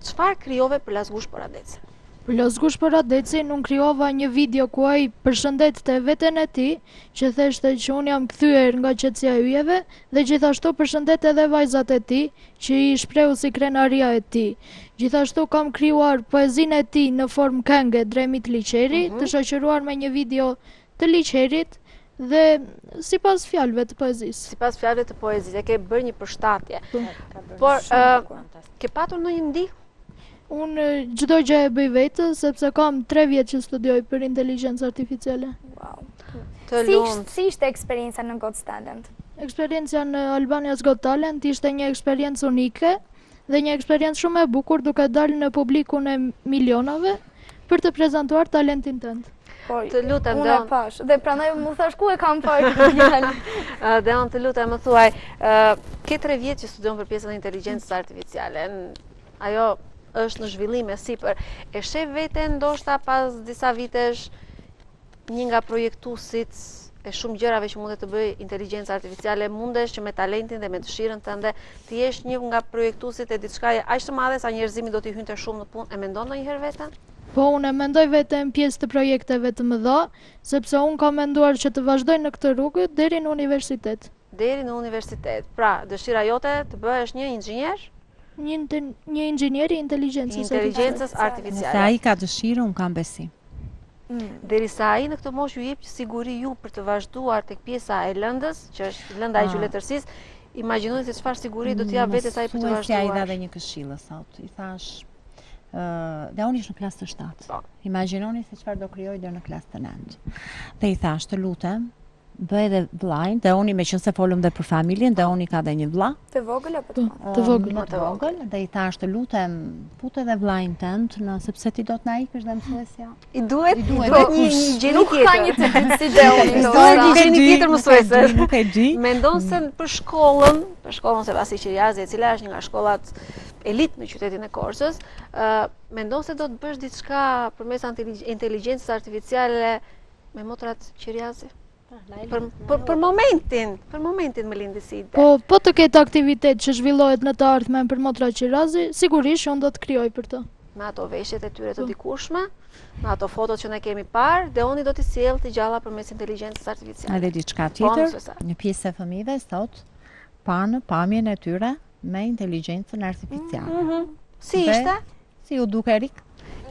çfarë krijove për Lazgush Poradecin? Për Lazgush Poradecin unë krijova një video ku ai përshëndette veten e tij, që theshte që unë jam kthyer nga qetësia e yjeve dhe gjithashtu përshëndet edhe vajzat e tij, që i shprehu si krenaria e tij. Gjithashtu kam krijuar poezinë e tij në formë këngë Dremit Liçeri, të shoqëruar me një video të Liçerit dhe sipas fjalëve të poezisë. Sipas fjalëve të poezisë, e ke bërë një përshtatje. Por ke patur ndonjë ndihmë? Unë çdo gjë e bëj vetë, sepse kam 3 vjet që studioj për inteligjencë artificiale. Si ishte eksperjenca në Got Talent? Eksperjenca në Albania's Got Talent ishte një eksperiencë unike dhe një eksperiencë shumë e bukur, duke dalë në publikun e milionave për të prezantuar talentin tënd. Të lutem, unë e pash, dhe prandaj më thash ku e kam parë këtë fjalë. Deon, të lutem, më thuaj, ke 3 vjet që studion për pjesën e inteligjencës artificiale. Ajo është në zhvillim e sipër. E sheh veten ndoshta pas disa vitesh një nga projektuesit e shumë gjërave që mundet të bëj inteligjenca artificiale, mundesh që me talentin dhe me dëshirën tënde të jesh një nga projektuesit e diçkaje aq të madhe sa njerëzimi do t'i hynte shumë në punë. E mendon ndonjëherë veten? Po, unë e mendoj veten pjesë të projekteve të mëdha, sepse unë kam menduar që të vazhdoj në këtë rrugë deri në universitet. Deri në universitet. Pra, dëshira jote të bëhesh një inxhinier? Një inxhinier i inteligjencës artificiale. Nëse ai ka dëshirë, unë kam besim. Derisa ai në këtë moshë ju jep siguri ju për të vazhduar tek pjesa e lëndës, që është lënda e gjuletërsisë, imagjinoni se çfarë siguri do t'ia vetes ai për të vazhduar. Ai dha edhe një këshill sot. I thash, Deoni është në klasë të 7. Imagjinoni se çfarë do krijoj deri në klasë të 9. Dhe i thash, të lutem, bëj edhe vllajin, Deoni meqense folëm dhe për familjen, Deoni ka dhe një vlla. Të vogël apo të madh? Të vogël, dhe i thash, të lutem, fut edhe vllajin tënd, sepse ti do të na ikësh dhe mësuesja. I duhet një gjeni tjetër. Nuk ka një tjetër si Deoni. Duhet një gjeni tjetër mësuese. Nuk e di. Mendon se për shkollën se pasi Qiriazi, e cila është një nga shkollat elitë në qytetin e Korçës, mendon se do të bësh diçka përmes inteligjencës artificiale me motrat qiriazi? Për momentin më lindi si ide. Po të ketë aktivitet që zhvillohet në të ardhmen për motra qirazi, sigurisht unë do të krijoj për të. Me ato veshjet e tyre të dikushme, me ato fotot që ne kemi parë, Deoni do t'i sjellë të gjalla përmes inteligjencës artificiale. Edhe diçka tjetër, një pjesë e fëmijëve sot panë pamjen e tyre me inteligjencën artificiale. Si ishte? Si u duke Erik?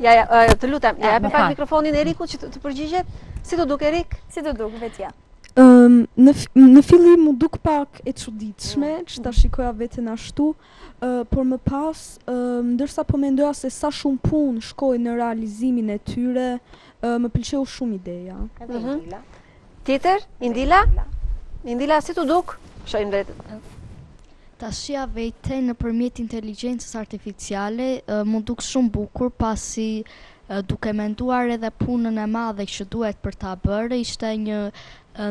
Ja, të lutem, ja japi pak mikrofonin Erikut që të përgjigjet. Si të duke Erik? Si të duke vetja? Në fillim mu duk pak e çuditshme, që ta shikoja veten ashtu, por më pas, ndërsa po mendoja se sa shumë punë shkoj në realizimin e tyre, më pëlqeu shumë ideja. Tjetër, Indila? Indila, si të duk? Shojmë drejtë. Ta shija vete nëpërmjet inteligjencës artificiale mu duk shumë bukur, pasi duke menduar edhe punën e madhe që duhet për ta bërë, ishte një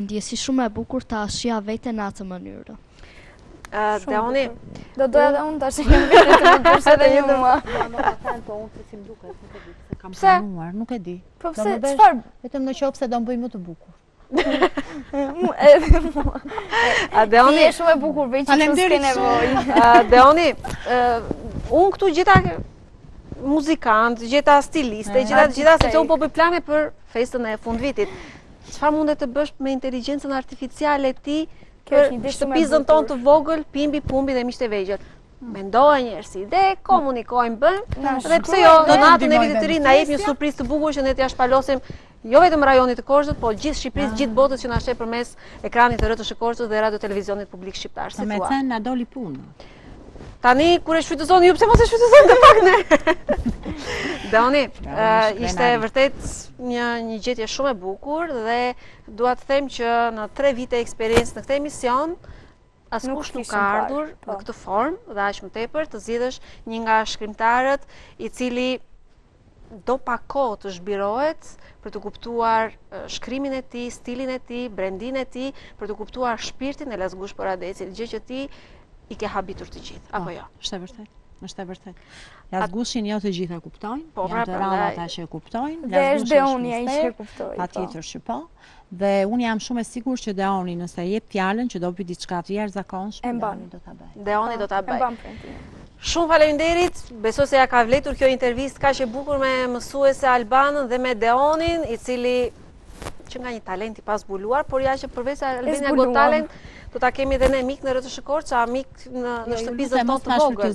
ndjesi shumë e bukur ta shija vete në atë mënyrë. Deoni, do doja edhe unë ta shija vete të më përse dhe një mua. Kam planuar, nuk e di. Po pse, çfarë? Vetëm në qoftë se do më bëj më të bukur. Edhe mua. Deoni, ti je shumë e bukur, veç që s'ke nevojë. Deoni, unë këtu gjeta muzikant, gjeta stiliste, gjeta sepse unë po bëj plane për festën e fundvitit. Çfarë mundet të bësh me inteligjencën artificiale ti për shtëpizën tonë të vogël, pimbi, pumbi dhe miqtë e vegjël? Mendoja njerë si ide, komunikojmë, bëjmë, dhe pse jo, në natën e vitit të ri na jep një surprizë të bukur që ne t'ja shpalosim jo vetëm rajonit të Korçës, po gjithë Shqipërisë, gjithë botës që na sheh përmes ekranit të RTS Korçës dhe radio televizionit publik shqiptar. Me cen na doli punë. Tani kur e shfrytëzoni ju, pse mos e shfrytëzoni të pak ne? Deoni, ishte vërtet një gjetje shumë e bukur dhe dua të them që në 3 vite eksperiencë në këtë emision askush nuk ka ardhur në këtë formë dhe aq më tepër të zgjidhësh një nga shkrimtarët i cili do pak kohë të zhbirohet për të kuptuar shkrimin e tij, stilin e tij, brandin e tij, për të kuptuar shpirtin e Lazgush Poradeci, gjë që ti i ke habitur të gjithë, apo jo? Është e vërtetë. Është e vërtetë. Lazgushin jo të gjitha kuptojnë, janë të rralla ata që e kuptojnë. Dhe është Deoni ai që e kuptoi. Patjetër që po. Dhe unë jam shumë e sigurt që Deoni nëse jep fjalën që do bëj diçka të jashtëzakonshme, Deoni do ta bëj. Deoni do ta bëj. Shumë faleminderit. Besoj se ja ka vletur kjo intervistë kaq e bukur me mësuese Albanën dhe me Deonin, i cili që nga një talent i pazbuluar, por ja që përveç se Albania Got Talent do ta kemi edhe ne mik në RTS Korça, mik në shtëpizën tonë të vogël.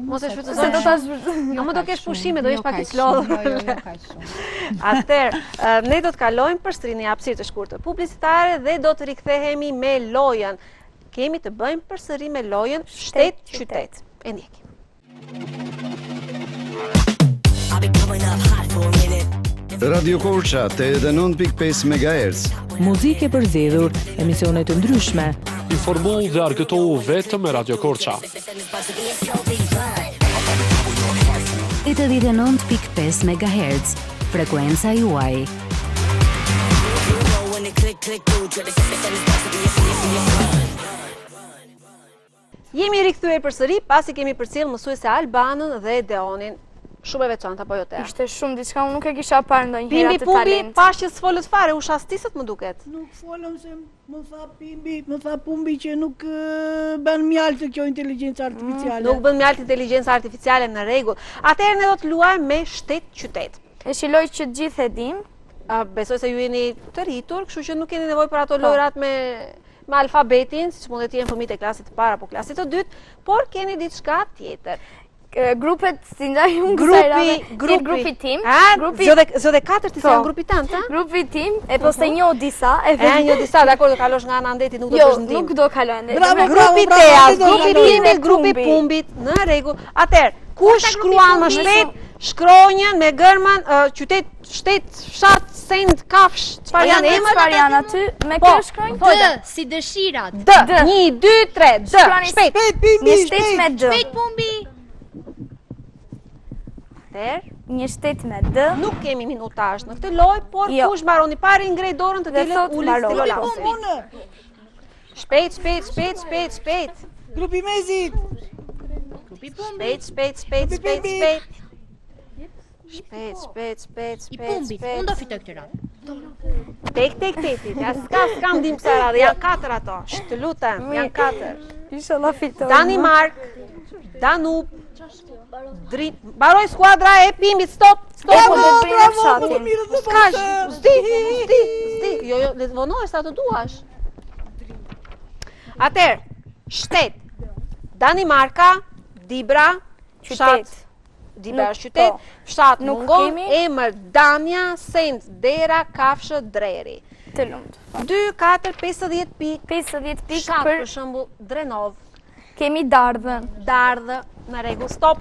Mos e shfrytëzoni shumë. Jo, më do kesh pushime, do jesh pak i çlodhur. Jo, kaq shumë. Atëherë, ne do të kalojmë përsëri një hapësirë të shkurtër publicitare dhe do të rikthehemi me lojën. Kemi të bëjmë përsëri me lojën shtet-qytet. E ndjekim. Radio Korça 89.5 MHz. Muzikë e përzgjedhur, emisione të ndryshme. Informuar dhe argëtohu vetëm me Radio Korça. 89.5 MHz. Frekuenca juaj. Jemi rikthyer përsëri pasi kemi përcjell mësuese Albanën dhe Deonin. Shumë e veçantë apo jo te? Ishte shumë diçka, unë nuk e kisha parë ndonjëherë atë talent. Pimbi pash që s'folët fare, u shastisët më duket. Nuk folëm se më tha Pimbi, më tha Pumbi që nuk bën mjaltë kjo inteligjencë artificiale. Nuk bën mjaltë inteligjencë artificiale, në rregull. Atëherë ne do të luajmë me shtet-qytet. E shiloj që të gjithë e dim. Besoj se ju jeni të rritur, kështu që nuk keni nevojë për ato lojrat me alfabetin, siç mund të jenë fëmijët e klasit të parë apo klasit të dytë, por keni diçka tjetër. Grupet si ndaj unë grupi tim. Zë dhe 4 ti janë grupi tant, a? Grupi tim, e po se njoh disa. Njoh disa, dakor, do kalosh nga ana ndeti, nuk do të bësh ndim. Jo, nuk do kaloj ndeti. Grupi Teas, grupi Pimit, grupi Pumbit, në rregull. Atëherë, kush shkruan më shpejt? Shkronjën me gërmën, qytet, shtet, fshat, send, kafsh, çfarë janë emrat? Çfarë janë aty? Me kë shkronjë? D, si dëshira. D. 1, 2, 3, D. Shpejt. Një shtet me D. Shpejt Pumbi. Një shtet me D. Nuk kemi minutazh në këtë lojë, por kush mbaroni pari ngrej dorën të dilën ulit stilolausi. Shpejt. Grupi Mezit. Shpejt. I pumbit, unë do fitoj këtë radhë. Tek. Ja s'kam dim pse radhë, janë 4 ato. Të lutem, janë 4. Inshallah fitoj. Danimark, Danub, Baroj skuadra e pimbit, stop. S'kash, zdi. Jo, le të vonohesh sa të duash. Atëherë, shtet. Danimarka, Dibra, qytet. Dibra është qytet, fshat mungon, emër Danja, Send, Dera, Kafshë, Dreri. Të lumt. 2, 4, 50 pikë. 50 pikë fshat për shembull Drenov. Kemi Dardhën. Dardhë, në rregull, stop.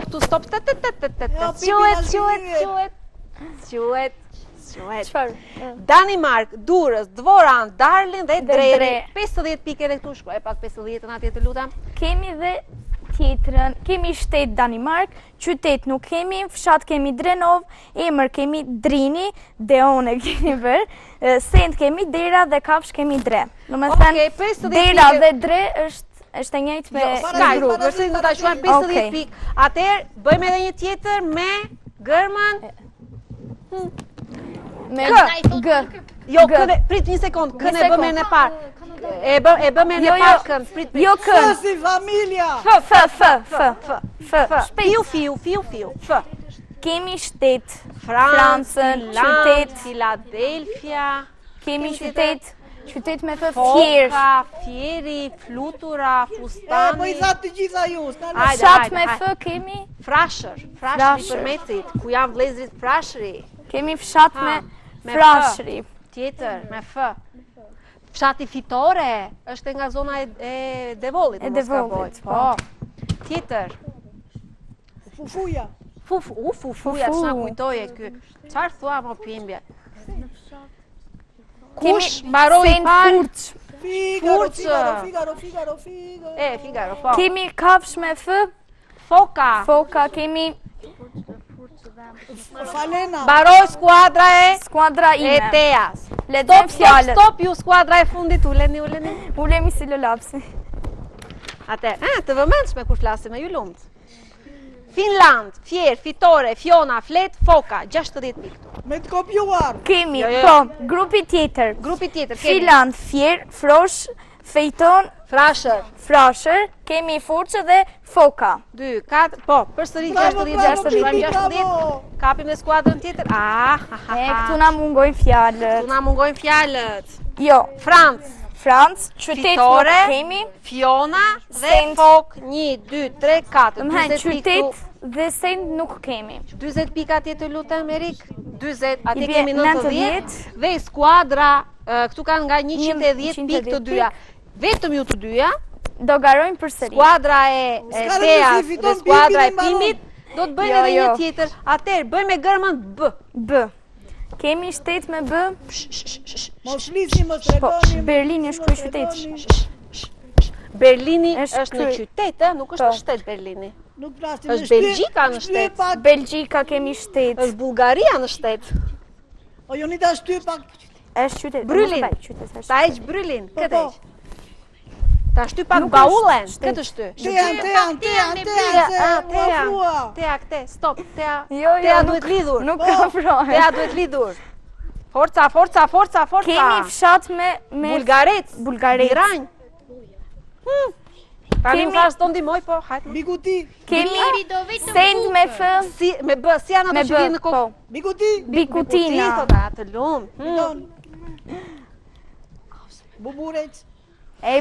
Quhet. Danimark, Durrës, Dvoran, Darlin dhe Dreri. 50 pikë edhe këtu, shkruaj pak 50-ën atje të lutem. Kemi dhe tjetrën, kemi shtet Danimark, qytet nuk kemi, fshat kemi Drenov, emër kemi Drini, Deone kemi bërë, Send kemi Dera dhe Kafsh kemi Dre. Në me thënë, Dera dhe Dre është e njëjtë me grup. Përse do ta quajmë 50 pikë. Atëherë bëjmë edhe një tjetër me gërmën me G. Jo, prit një sekond, kën e bëmë në parë. E bëmë në parë kën, prit. Jo kën. F si familja. F. Fiu. F. Kemi shtet. Francën, qytet, Philadelphia. Kemi qytet me F, Fjer. Fjeri, flutura, fustani. Po I tha të gjitha ju. Fshat me F kemi Frashër i përmetit, ku janë vëllezërit Frashëri. Kemi fshat me Frashëri. Tjetër, me F. Fshati Fitore, është nga zona e Devollit. E Devollit, po. Tjetër. Fufuja. Fufuja, s'na kujtoje ky. Çfarë thua më pimbje? Kush mbaroi parë? Figaro. Figaro, po. Kemi Kafsh me F. Foka, kemi Falena. Mbaroi skuadra ime. E Teas. Le të fjalët. Stop ju skuadra e fundit, uleni. Ulemi si lolapsi. Të vëmendshme kur flasim me ju lumt. Finland, Fjer, Fitore, Fiona, Flet, Foka, 60 pikë. Me të kopjuar. Kemi, grupi tjetër. Kemi. Finland, Fjer, Frosh, Fejton, Frashër, kemi Furçë dhe Foka. 2, 4, po, përsëri 60. Kapim në skuadrën tjetër. Këtu na mungojnë fjalët. Jo. Francë, qytet nuk kemi. Fiona dhe Fok, 1, 2, 3, 4. Qytet dhe Send nuk kemi. 20 pika atje të lutem, Erik. 20, atje kemi 90. Dhe skuadra, këtu kanë nga 110 pikë të dyja. Vetëm ju të dyja do garojnë përsëri. Skuadra e Teas dhe skuadra e Pimbit do të bëjnë edhe një tjetër. Atëherë bëjmë me gërmën B. Kemi shtet me B. Mos flisni, mos tregoni. Berlini është kryeqyteti. Berlini është në qytet, nuk është shtet Berlini. Nuk flasim. Është Belgjika në shtet. Belgjika kemi shtet. Është Bullgaria në shtet. O Jonida shtyp pak. Është qytet. Brylin. Ta heq Brylin, këtë heq. Ta shty pak Baullen, këtë shty. Tea, këte, stop, Tea duhet lidhur. Nuk ka frojë. Tea duhet lidhur. Forca. Kemi fshat me Bulgarec. Biranj. Ta një flasë të ndimoj, po, hajtë. Biguti. Kemi Send me F. Me B, si janë ato që vjenë në kokë. Bikutina. Të lumë. Buburec.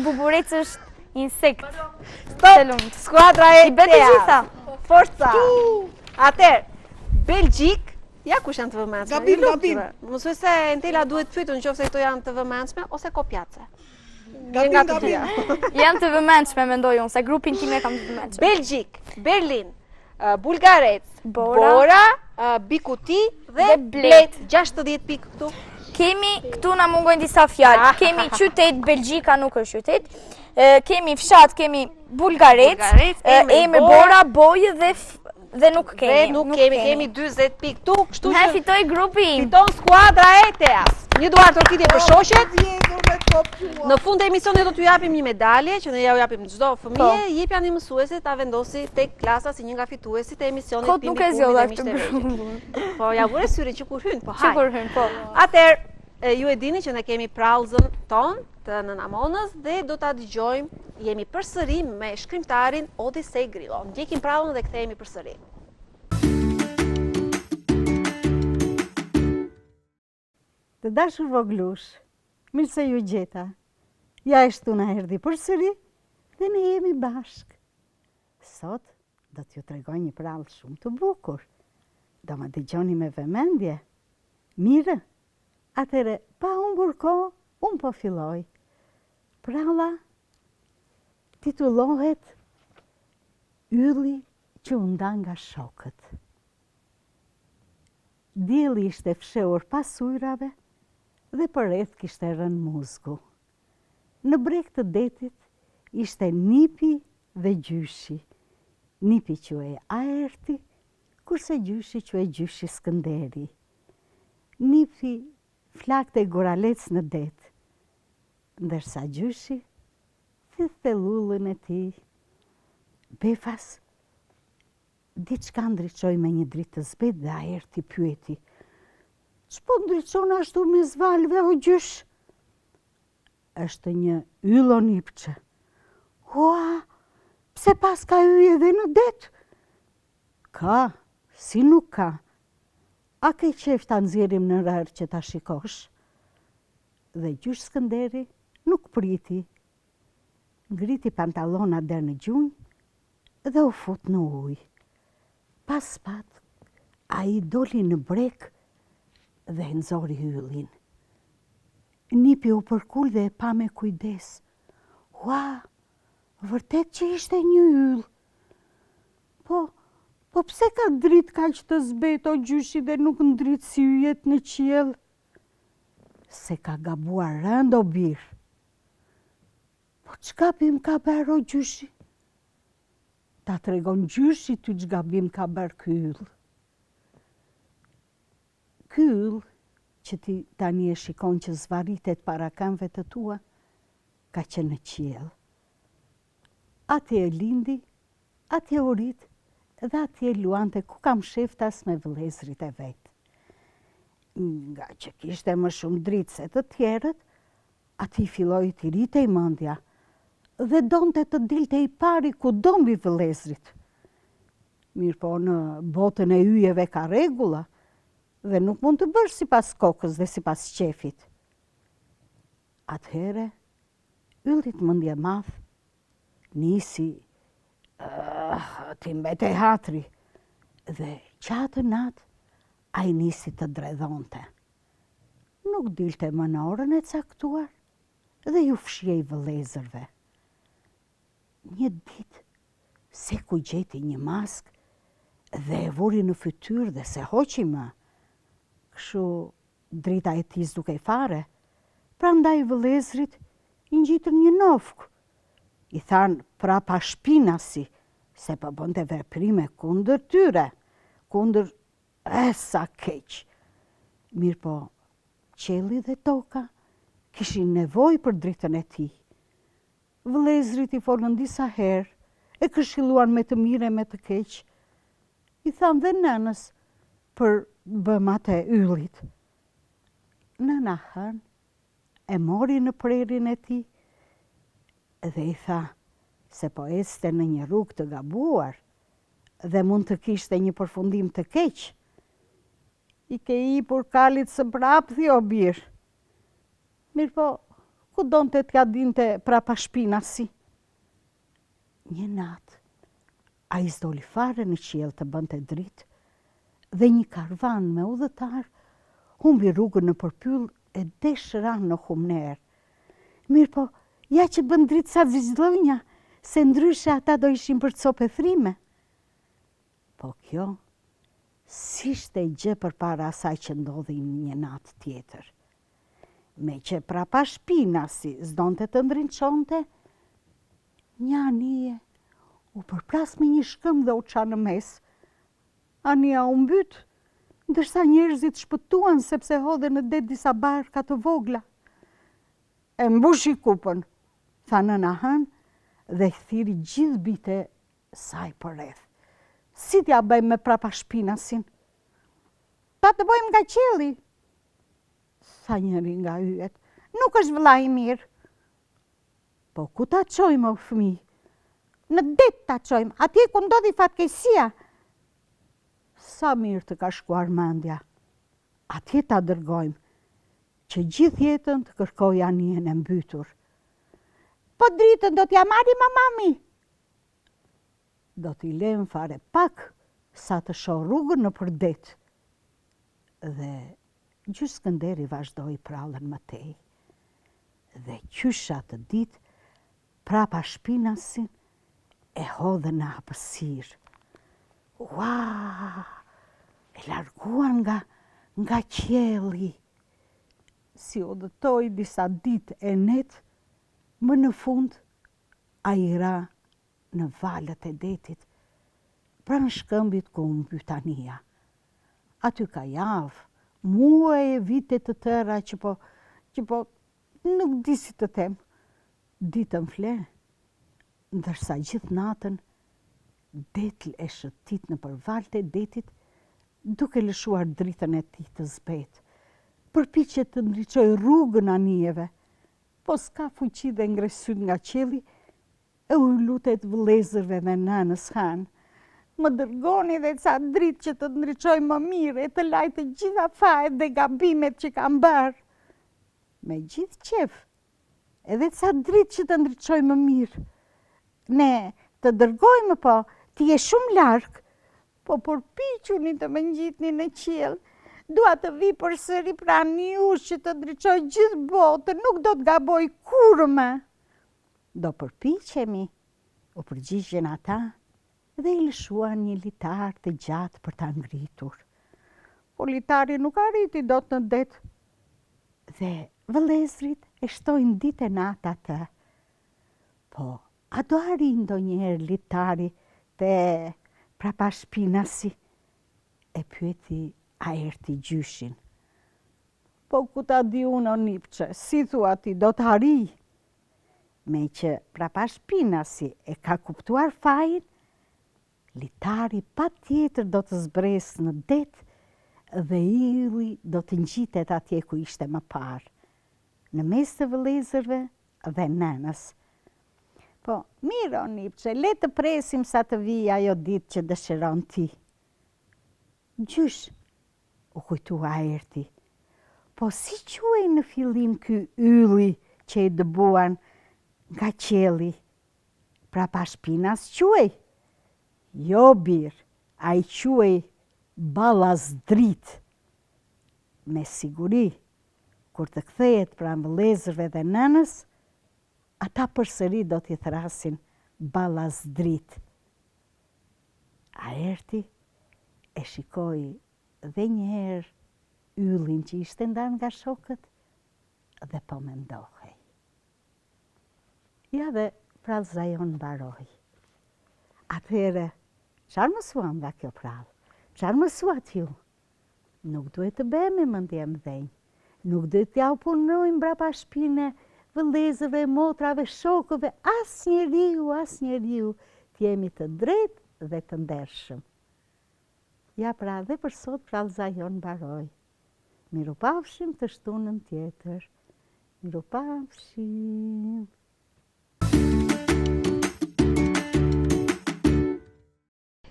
Buburec është insekt. Stop! Skuadra e Tea. Forca. Atëherë, Belgjik, ja kush janë të vëmendshme. Gabim. Mësoj se Entela duhet pyetën nëse këto janë të vëmendshme ose kopjace. Gabim. Janë të vëmendshme, mendoj unë, se grupin tim e kam të vëmendshme. Belgjik, Berlin, Bulgarec, Bora, Bikuti dhe Bled. 60 pikë këtu. Kemi, këtu na mungojnë disa fjalë. Kemi qytet, Belgjika nuk është qytet. Kemi fshat, kemi Bulgarec, emër Bora, Bojë dhe nuk kemi. Kemi 40 pikë tu, kështu që fitoi grupi. Fiton skuadra e Teas. Një duart orkidje për shoqet. Në fund të emisionit do t'ju japim një medalje që ne ja u japim çdo fëmijë, jep janë mësuesit ta vendosi tek klasa si një nga fituesit e emisionit Kot nuk e zgjodha këtë. Po ja vure syrin që kur hyn, po haj. Që kur hyn, po. Atëherë ju e dini që ne kemi prallëzën ton të Nën Amonës dhe do ta dëgjojmë. Jemi përsëri me shkrimtarin Odisej Grillo. Ndjekim prallën dhe kthehemi përsëri. Të dashur voglush, mirë se ju gjeta. Ja e shtuna erdhi përsëri dhe ne jemi bashk. Sot do t'ju tregoj një prallë shumë të bukur. Do më dëgjoni me vëmendje. Mirë, atëre pa humbur kohë, unë po filloj. Pralla titullohet Ylli që u nda nga shokët. Dielli ishte fshehur pas ujrave dhe përreth kishte rënë muzgu. Në breg të detit ishte nipi dhe gjyshi. Nipi quhej Aerti, kurse gjyshi quhej Gjyshi Skënderi. Nipi flakte guralec në det, ndërsa gjyshi thithte lullën e tij. Befas diçka ndriçoi me një dritë të zbet dhe Aerti pyeti: "Ç'po ndriçon ashtu me zvalve o gjysh?" "Është një yll o nipçe." "Ua, pse pas ka hyj edhe në det?" "Ka, si nuk ka. A ke qef ta nxjerrim në rërë që ta shikosh?" Dhe Gjysh Skënderi nuk priti. Ngriti pantallonat deri në gjunjë dhe u fut në ujë. Pas pat, ai doli në breg dhe nxori yllin. Nipi u përkul dhe e pa me kujdes. "Ua, vërtet që ishte një yll. Po pse ka dritë kaq të zbet o gjyshi dhe nuk ndrit si yjet në qiell?" "Se ka gabuar rënd o bir." "Po çka bim ka bërë o gjyshi?" "Ta tregon gjyshi ty çka bim ka bërë ky yll." Ky yll që ti tani e shikon që zvaritet para këmbëve të tua, ka qenë në qiell. Atje e lindi, atje u rit dhe atje luante ku kam sheftas me vëllezrit e vet. Nga që kishte më shumë dritë se të tjerët, ati filloi t'i ritej mendja dhe donte të dilte i pari ku do mbi vëllezrit. Mirë po në botën e yjeve ka rregulla dhe nuk mund të bësh sipas kokës dhe sipas qefit. Atëhere, yllit mendje madh nisi ti mbetej hatri dhe qatë natë ai nisi të dredhonte. Nuk dilte më në orën e caktuar dhe ju fshihej vëllezërve. Një ditë, se ku gjeti një mask dhe e vuri në fytyrë dhe se hoqi më. Kështu drita e tij s'dukej fare, prandaj vëllezrit i ngjitën një nofk. I thanë prapa shpinasi, se po bënte veprime kundër tyre, kundër sa keq. Mirë po, qielli dhe toka kishin nevojë për dritën e tij. Vëllezrit i folën disa herë, e këshilluan me të mirë e me të keq. I thanë dhe nënës për bëmat e yllit. Nëna hën e mori në prerin e tij dhe i tha se po ecte në një rrugë të gabuar dhe mund të kishte një përfundim të keq. I ke ipur kalit së prapthi o bir. Mirë po, ku donte t'ja dinte prapa shpinasi? Një natë, ai s'doli fare në qiell të bënte dritë dhe një karvan me udhëtar humbi rrugën në përpyll e deshran në Humner. Mirë po, ja që bën dritë sa zgjidhllonja, se ndryshe ata do ishin për copë e thrime. Po kjo, s'ishte gjë përpara asaj që ndodhi një natë tjetër. Me që prapa shpinasi s'donte të ndrinçonte, një anije u përplas me një shkëm dhe u qa në mes. Ania u mbyt ndërsa njerëzit shpëtuan sepse hodhe në det disa barka të vogla. E mbushi kupën, tha nëna Han, dhe thiri gjithë bite saj për rreth. Si t'ja bëjmë me prapa shpinasin? Ta të bëjmë nga qeli, sa njëri nga yjet. Nuk është vëllai i mirë. Po ku ta çojmë o fëmijë? Në det ta çojmë, atje ku ndodhi fatkeqësia. Sa mirë të ka shkuar mendja. Atje ta dërgojmë, që gjithë jetën të kërkoj anijen e mbytur. Po dritën do t'ja marrim mami. Do t'i lem fare pak sa të shoh rrugën në përdet. Dhe gjysë Skënderi vazhdoi prallën më tej. Dhe qysha të ditë, prapa shpinasin e hodhe në hapësirë. Ua, e larguan nga qielli. Si udhëtoi disa ditë e net, më në fund a i ra në valët e detit, pranë shkëmbit ku mbytania. Aty ka javë, muaj e vite të tëra që po nuk di si të them. Ditën fle, ndërsa gjithë natën, detl e shëtit në përvalët e detit, duke lëshuar dritën e tij të zbet. Përpiqet të ndriçoj rrugën anijeve, po s'ka fuqi dhe ngresyt nga qielli, e u lutet vëllezërve dhe nënës Han. Më dërgoni dhe ca dritë që të ndriçoj më mirë e të laj të gjitha fajet dhe gabimet që kam bërë. Me gjithë qef, edhe ca dritë që të ndriçoj më mirë. Ne të dërgojmë po, ti je shumë larg, po përpiquni të më ngjitni në qiell. Dua të vi përsëri pranë jush që të ndriçoj gjithë botën, nuk do të gaboj kurrë më. Do përpiqemi, u përgjigjen ata, dhe i lëshuan një litar të gjatë për ta ngritur. Po litari nuk arriti dot në det, dhe vëllezrit e shtojnë ditë e natë atë. Po, a do arrin ndonjëherë litari te prapa shpinasi? E pyeti Aerti gjyshin. Po ku ta di unë o nipçe, si thua ti do të arri? Me që prapa shpinasi e ka kuptuar fajin, litari pa tjetër do të zbresë në det dhe ylli do të ngjitet atje ku ishte më parë, në mes të vëllezërve dhe nënës. Po, mirë o nipçe, le të presim sa të vijë ajo ditë që dëshiron ti. Gjysh, u kujtua Aerti, po si quhej në fillim ky ylli që i dëbuan nga qielli? Prapa shpinas quhej? Jo bir, a i quhej Ballazdrit. Me siguri, kur të kthehet pranë vëllezërve dhe nënës, ata përsëri do t'i thrasin Ballazdrit. Aerti e shikoi dhe njëherë yllin që ishte ndarë nga shokët dhe po mendohej. Ja dhe prallëza jon mbaroi. Atëherë, çfarë mësuam nga kjo prallë? Çfarë mësuat ju? Nuk duhet të bëhemi mendje mdhenj. Nuk duhet t'ja u punojmë mbrapa shpine vëllezërve, motrave, shokëve, asnjëriu, t'jemi të drejtë dhe të ndershëm. Ja pra dhe për sot prallëza jon mbaroi. Mirupafshim të shtunën tjetër. Mirupafshim.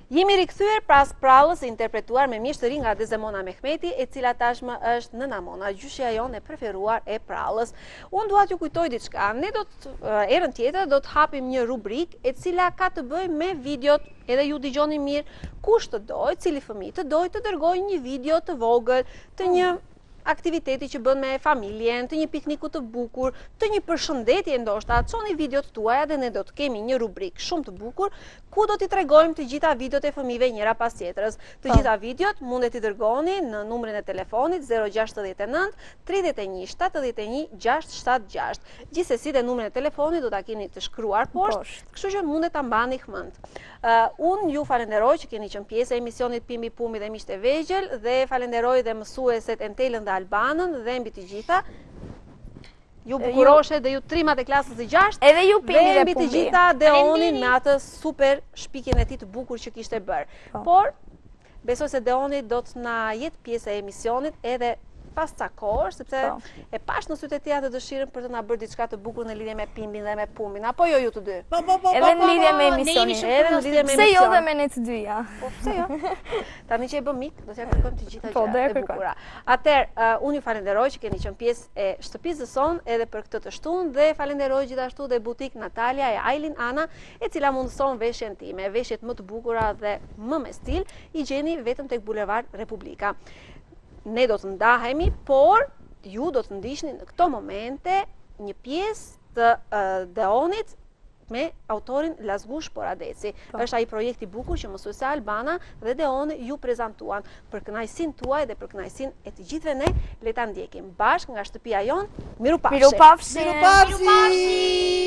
Jemi rikthyer pas prallës e interpretuar me mjeshtëri nga Dezemona Mehmeti, e cila tashmë është Nëna Mona, gjyshja jonë e preferuar e prallës. Unë dua t'ju kujtoj diçka. Ne erën tjetër do të hapim një rubrikë e cila ka të bëjë me videot, edhe ju dëgjoni mirë, kush të dojë, cili fëmijë të dojë të dërgojë një video të vogël të një aktiviteti që bën me familjen, të një pikniku të bukur, të një përshëndetje ndoshta, çoni videot tuaja dhe ne do të kemi një rubrik shumë të bukur ku do t'i tregojmë të gjitha videot e fëmijëve njëra pas tjetrës. Të gjitha videot mundet t'i dërgoni në numrin e telefonit 069 31 71 676. Gjithsesi dhe numrin e telefonit do ta keni të shkruar poshtë, kështu që mundet ta mbani mend. Unë ju falenderoj që keni qenë pjesë e emisionit Pimbi Pumi dhe Miqtë e Vegjël dhe falenderoj dhe mësueset Entelën dhe Albanën dhe mbi të gjitha ju bukuroshe dhe ju trimat e klasës së 6. Edhe ju Pimbi dhe mbi të Pumbi. gjitha Deonin me atë super shpikjen e tij të bukur që kishte bërë. Por besoj se Deoni do të na jetë pjesë e emisionit edhe pas ca kohësh, sepse e pash në sytë e tij atë dëshirën për të na bërë diçka të bukur në lidhje me Pimbin dhe me Pumin, apo jo ju të dy? Edhe në lidhje me emisionin. Pse jo dhe me ne të dyja? Po pse jo? Tani që e bëm mik, do t'ja kërkojmë të gjitha gjërat e bukura. Atëherë, unë ju falenderoj që keni qenë pjesë e shtëpisë son edhe për këtë të shtunë dhe falenderoj gjithashtu dhe butik Natalia e Ailin Ana, e cila mundëson veshjen time, veshjet më të bukura dhe më me stil, i gjeni vetëm tek Bulevard Republika. Ne do të ndahemi, por ju do të ndiqni në këto momente një pjesë të Deonit me autorin Lazgush Poradeci. Është ai projekti i bukur që mësuesja Albana dhe Deoni ju prezantuan për kënaqësinë tuaj dhe për kënaqësinë e të gjithëve ne. Le ta ndjekim bashkë nga shtëpia jon. Mirupafshim. Mirupafshim.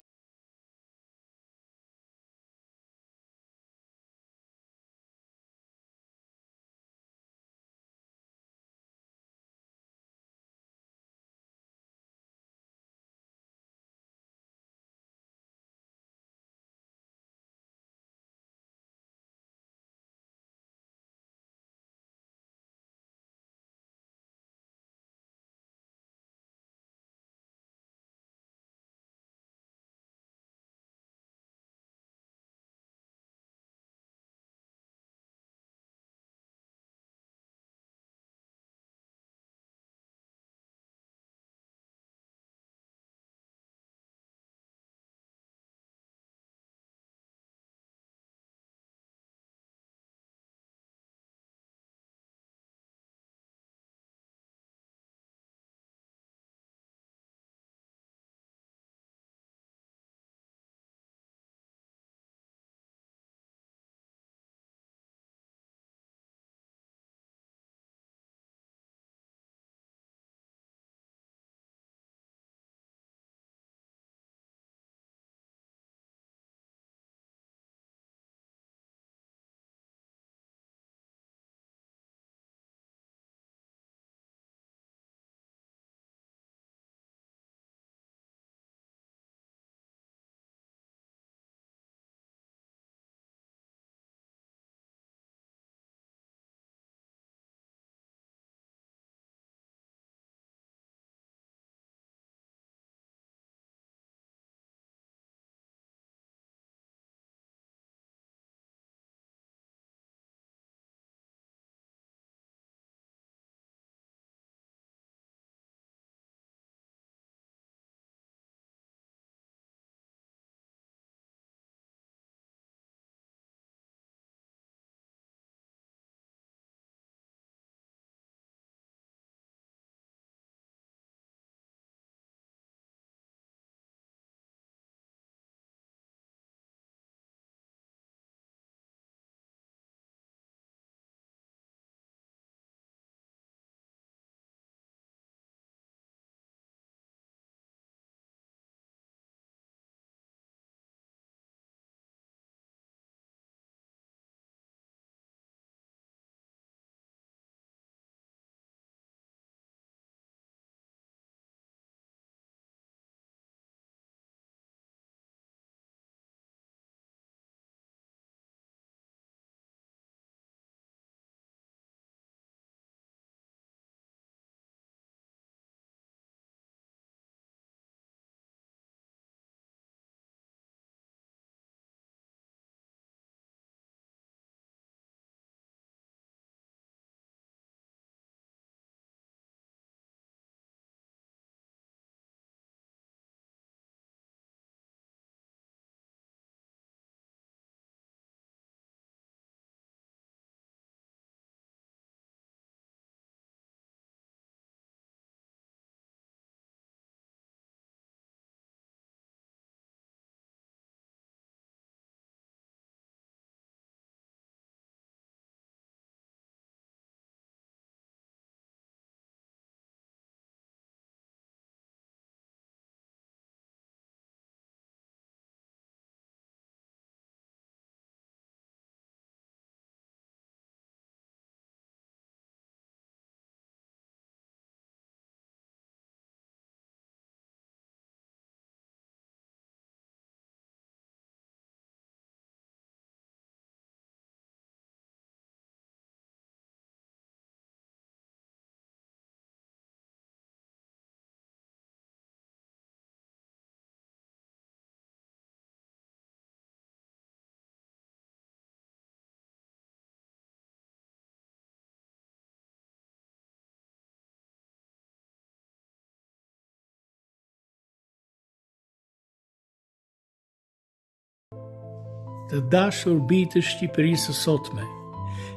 Të dashur bijtë të Shqipërisë së sotme.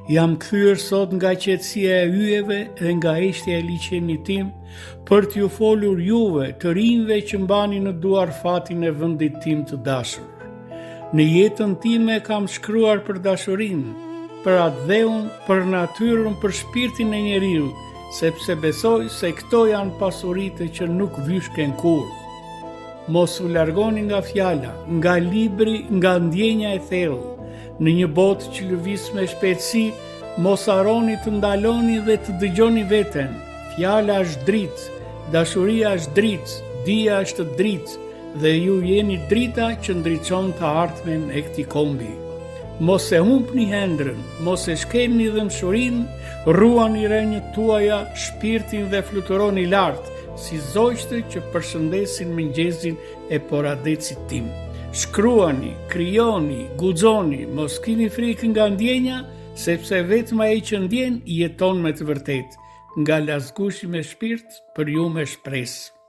Jam kthyer sot nga qetësia e yjeve dhe nga eshtja e liçenit tim për t'ju folur juve, të rinjve që mbani në duar fatin e vendit tim të dashur. Në jetën time kam shkruar për dashurinë, për atë dheun, për natyrën, për shpirtin e njeriu, sepse besoj se këto janë pasuritë që nuk vyshken kurrë. Mos u largoni nga fjala, nga libri, nga ndjenja e thellë. Në një botë që lëviz me shpejtësi, mos harroni të ndaloni dhe të dëgjoni veten. Fjala është dritë, dashuria është dritë, dia është dritë, dhe ju jeni drita që ndriçon të ardhmen e këtij kombi. Mos e humbni hendrën, mos e shkelni dëmshurinë, ruani rrënjët tuaja, shpirtin dhe fluturoni lart, si zogjtë që përshëndesin mëngjesin e poradecit tim. Shkruani, krijoni, guxoni, mos keni frikë nga ndjenja, sepse vetëm ai që ndjen jeton me të vërtetë. Nga Lazgushi me shpirt, për ju me shpresë.